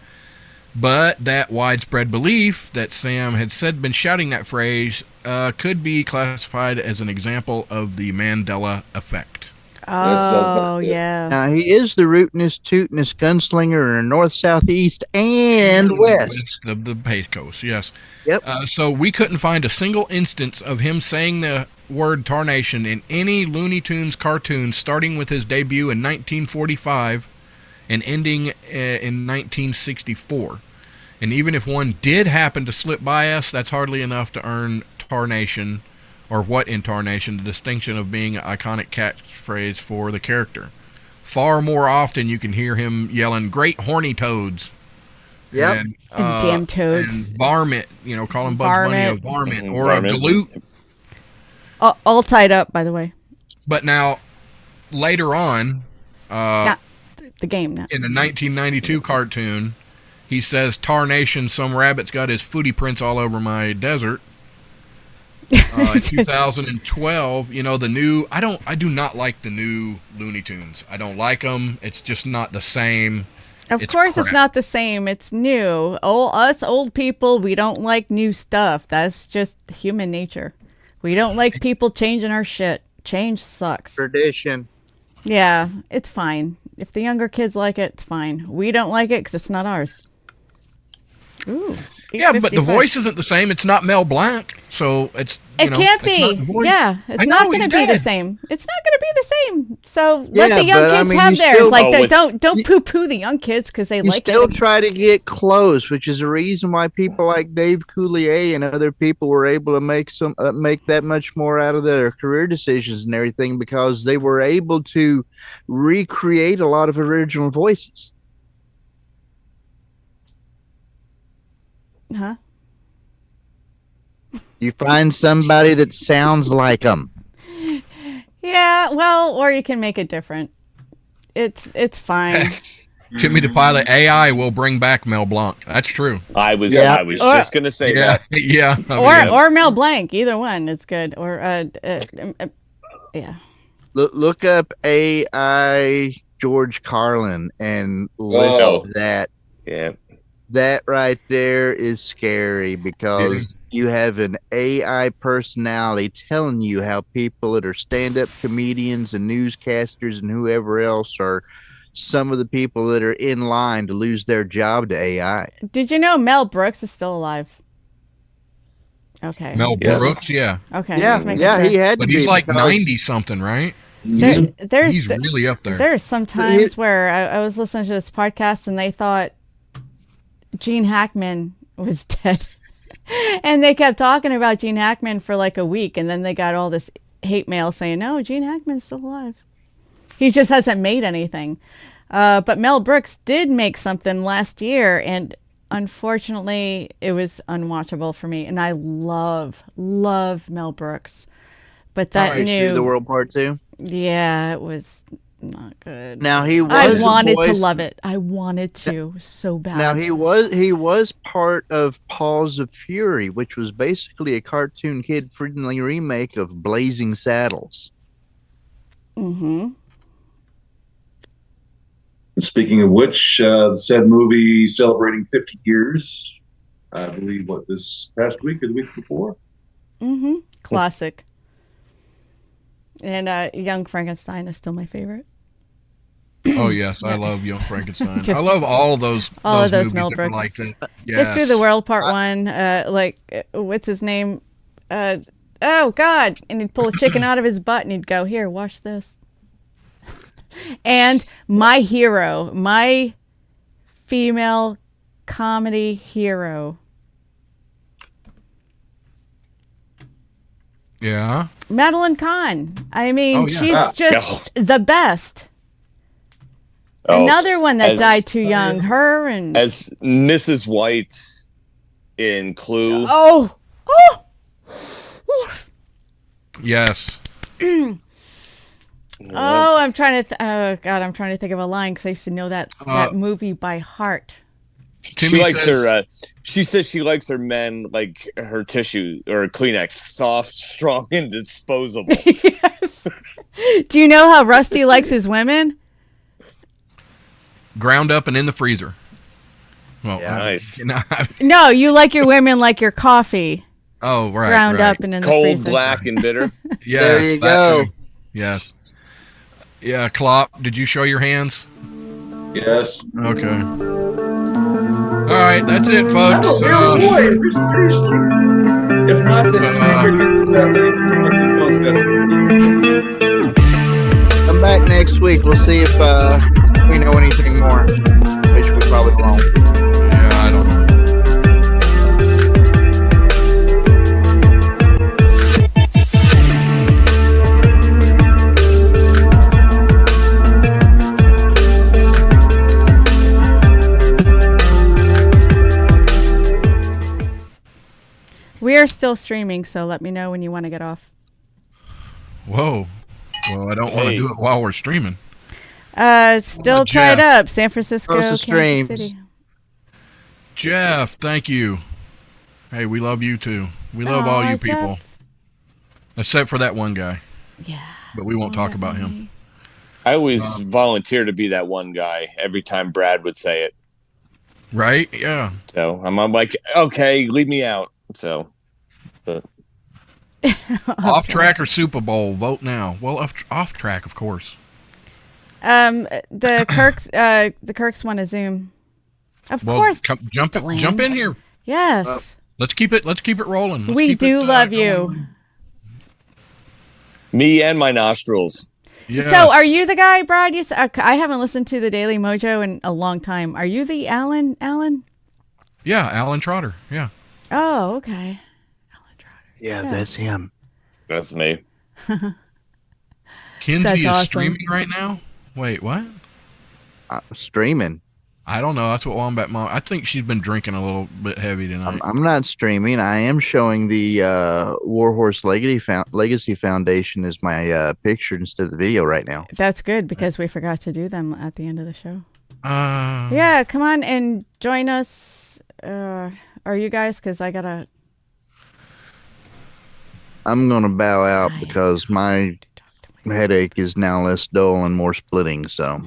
But that widespread belief that Sam had been shouting that phrase could be classified as an example of the Mandela effect. Oh, yeah. Now, he is the rootinest, tootinest gunslinger in the north, southeast, and west. The Pecos, yes. Yep. So we couldn't find a single instance of him saying the word tarnation in any Looney Tunes cartoon, starting with his debut in 1945 and ending in 1964. And even if one did happen to slip by us, that's hardly enough to earn tarnation, or what in tarnation, the distinction of being an iconic catchphrase for the character. Far more often you can hear him yelling, great horny toads. Yep. And damn toads. And varmint, calling Bugs Bunny a varmint or a galoot. All tied up, by the way. But now, later on, not the game now. In a 1992 cartoon, he says, tarnation, some rabbit's got his footy prints all over my desert. In 2012, the new, I do not like the new Looney Tunes. I don't like them. It's just not the same. Of course it's not the same. It's new. Us old people, we don't like new stuff. That's just human nature. We don't like people changing our shit. Change sucks. Tradition. Yeah, it's fine. If the younger kids like it, it's fine. We don't like it because it's not ours. Ooh. Yeah, but the voice isn't the same. It's not Mel Blanc, so it can't be. Yeah, it's not going to be the same. It's not going to be the same. So let the young kids have theirs. Don't poo-poo the young kids because they like it. You still try to get close, which is the reason why people like Dave Coulier and other people were able to make that much more out of their career decisions and everything, because they were able to recreate a lot of original voices. Huh? You find somebody that sounds like them. Yeah, well, or you can make it different. It's fine. Jimmy the Pilot AI will bring back Mel Blanc. That's true. I was just gonna say that. Yeah. Or Mel Blanc. Either one is good. Or yeah. Look up AI George Carlin and listen to that. Yeah. That right there is scary, because you have an AI personality telling you how people that are stand-up comedians and newscasters and whoever else are some of the people that are in line to lose their job to AI. Did you know Mel Brooks is still alive? Okay. Mel Brooks, yeah. Okay. Yeah, sure. he had but to he's be like because 90 something, right? He's really up there. There's some times where I was listening to this podcast and they thought Gene Hackman was dead. And they kept talking about Gene Hackman for like a week, and then they got all this hate mail saying, no, Gene Hackman's still alive. He just hasn't made anything. But Mel Brooks did make something last year, and unfortunately, it was unwatchable for me. And I love Mel Brooks. But that new... The World Part 2? Yeah, it was not good. Now, he was I wanted to love it. I wanted to so bad. Now, he was part of Paws of Fury, which was basically a cartoon kid-friendly remake of Blazing Saddles. Mm-hmm. And speaking of which, the said movie celebrating 50 years, I believe, this past week or the week before? Mm-hmm. Classic. And Young Frankenstein is still my favorite. Oh, yes. I love Young Frankenstein. I love all those Mel Brooks. like that. Yes. History of the World Part 1. What's his name? Oh, God. And he'd pull a chicken out of his butt and he'd go, here, watch this. And my hero, my female comedy hero. Yeah. Madeline Kahn. I mean, she's just Oh. the best. Another one that died too young. Her and as Mrs. White in Clue. Oh. Yes. Oh, I'm trying to. I'm trying to think of a line because I used to know that movie by heart. She likes her. She says she likes her men like her tissue or Kleenex, soft, strong, and disposable. Yes. Do you know how Rusty likes his women? Ground up and in the freezer. Well, nice. No, you like your women like your coffee. Oh, right. Ground up and in the freezer. Cold, black, and bitter. Yes, there you go. Too. Yes. Yeah, Klopp, did you show your hands? Yes. Okay. All right, that's it, folks. If not, come back next week. We'll see if we know anything more, which we probably won't. Yeah, I don't know. We are still streaming, so let me know when you want to get off. Whoa. Well, I don't want to do it while we're streaming. Still tied up. San Francisco, Kansas streams. City. Jeff, thank you. Hey, we love you too. We love all you people. Jeff. Except for that one guy. Yeah. But we won't talk about him. I always volunteer to be that one guy every time Brad would say it. Right? Yeah. So I'm like, okay, leave me out. So, but. Off track or Super Bowl? Vote now. Well, off track, of course. The Kirks want to Zoom. Of course. Jump in here. Yes. Let's keep it rolling. We do love you. Me and my nostrils. Yes. So, are you the guy, Brad? I haven't listened to the Daily Mojo in a long time. Are you the Alan? Yeah, Alan Trotter. Yeah. Oh, okay. Alan Trotter. Yeah, that's him. That's me. Kinsey That's is awesome. streaming right now. Wait, what? Streaming. I don't know. That's what Wombat Mom. I think she's been drinking a little bit heavy tonight. I'm not streaming. I am showing the Warhorse Legacy Foundation as my picture instead of the video right now. That's good because we forgot to do them at the end of the show. Uh, Yeah, come on and join us. Are you guys? Because I'm gonna bow out because my headache is now less dull and more splitting. So,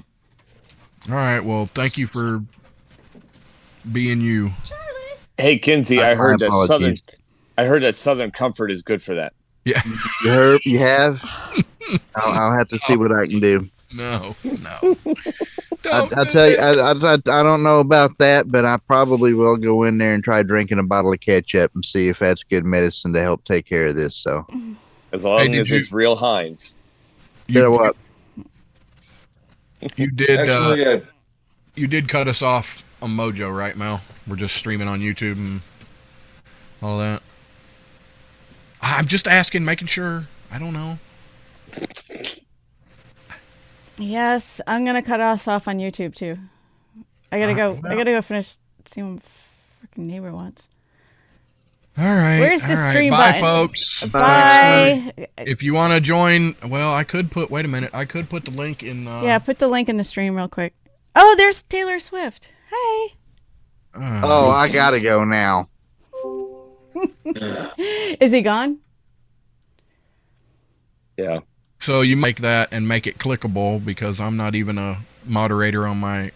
all right. Well, thank you for being you. Hey, Kinsey, I heard apologies. that Southern Comfort is good for that. Yeah. you have. I'll have to see what I can do. No. I tell you, I don't know about that, but I probably will go in there and try drinking a bottle of ketchup and see if that's good medicine to help take care of this. So, as long as it's real Heinz. You know what? You did. Actually, you did cut us off on Mojo, right, Mel? We're just streaming on YouTube and all that. I'm just asking, making sure. I don't know. Yes, I'm gonna cut us off on YouTube too. I gotta go. I gotta go finish seeing what freaking neighbor wants. All right. Where's the stream Bye, button? folks. Bye. If you want to join, well, I could put. Wait a minute. I could put the link in. Yeah, put the link in the stream real quick. Oh, there's Taylor Swift. Hey. Oh, I gotta go now. Is he gone? Yeah. So you make that and make it clickable because I'm not even a moderator on my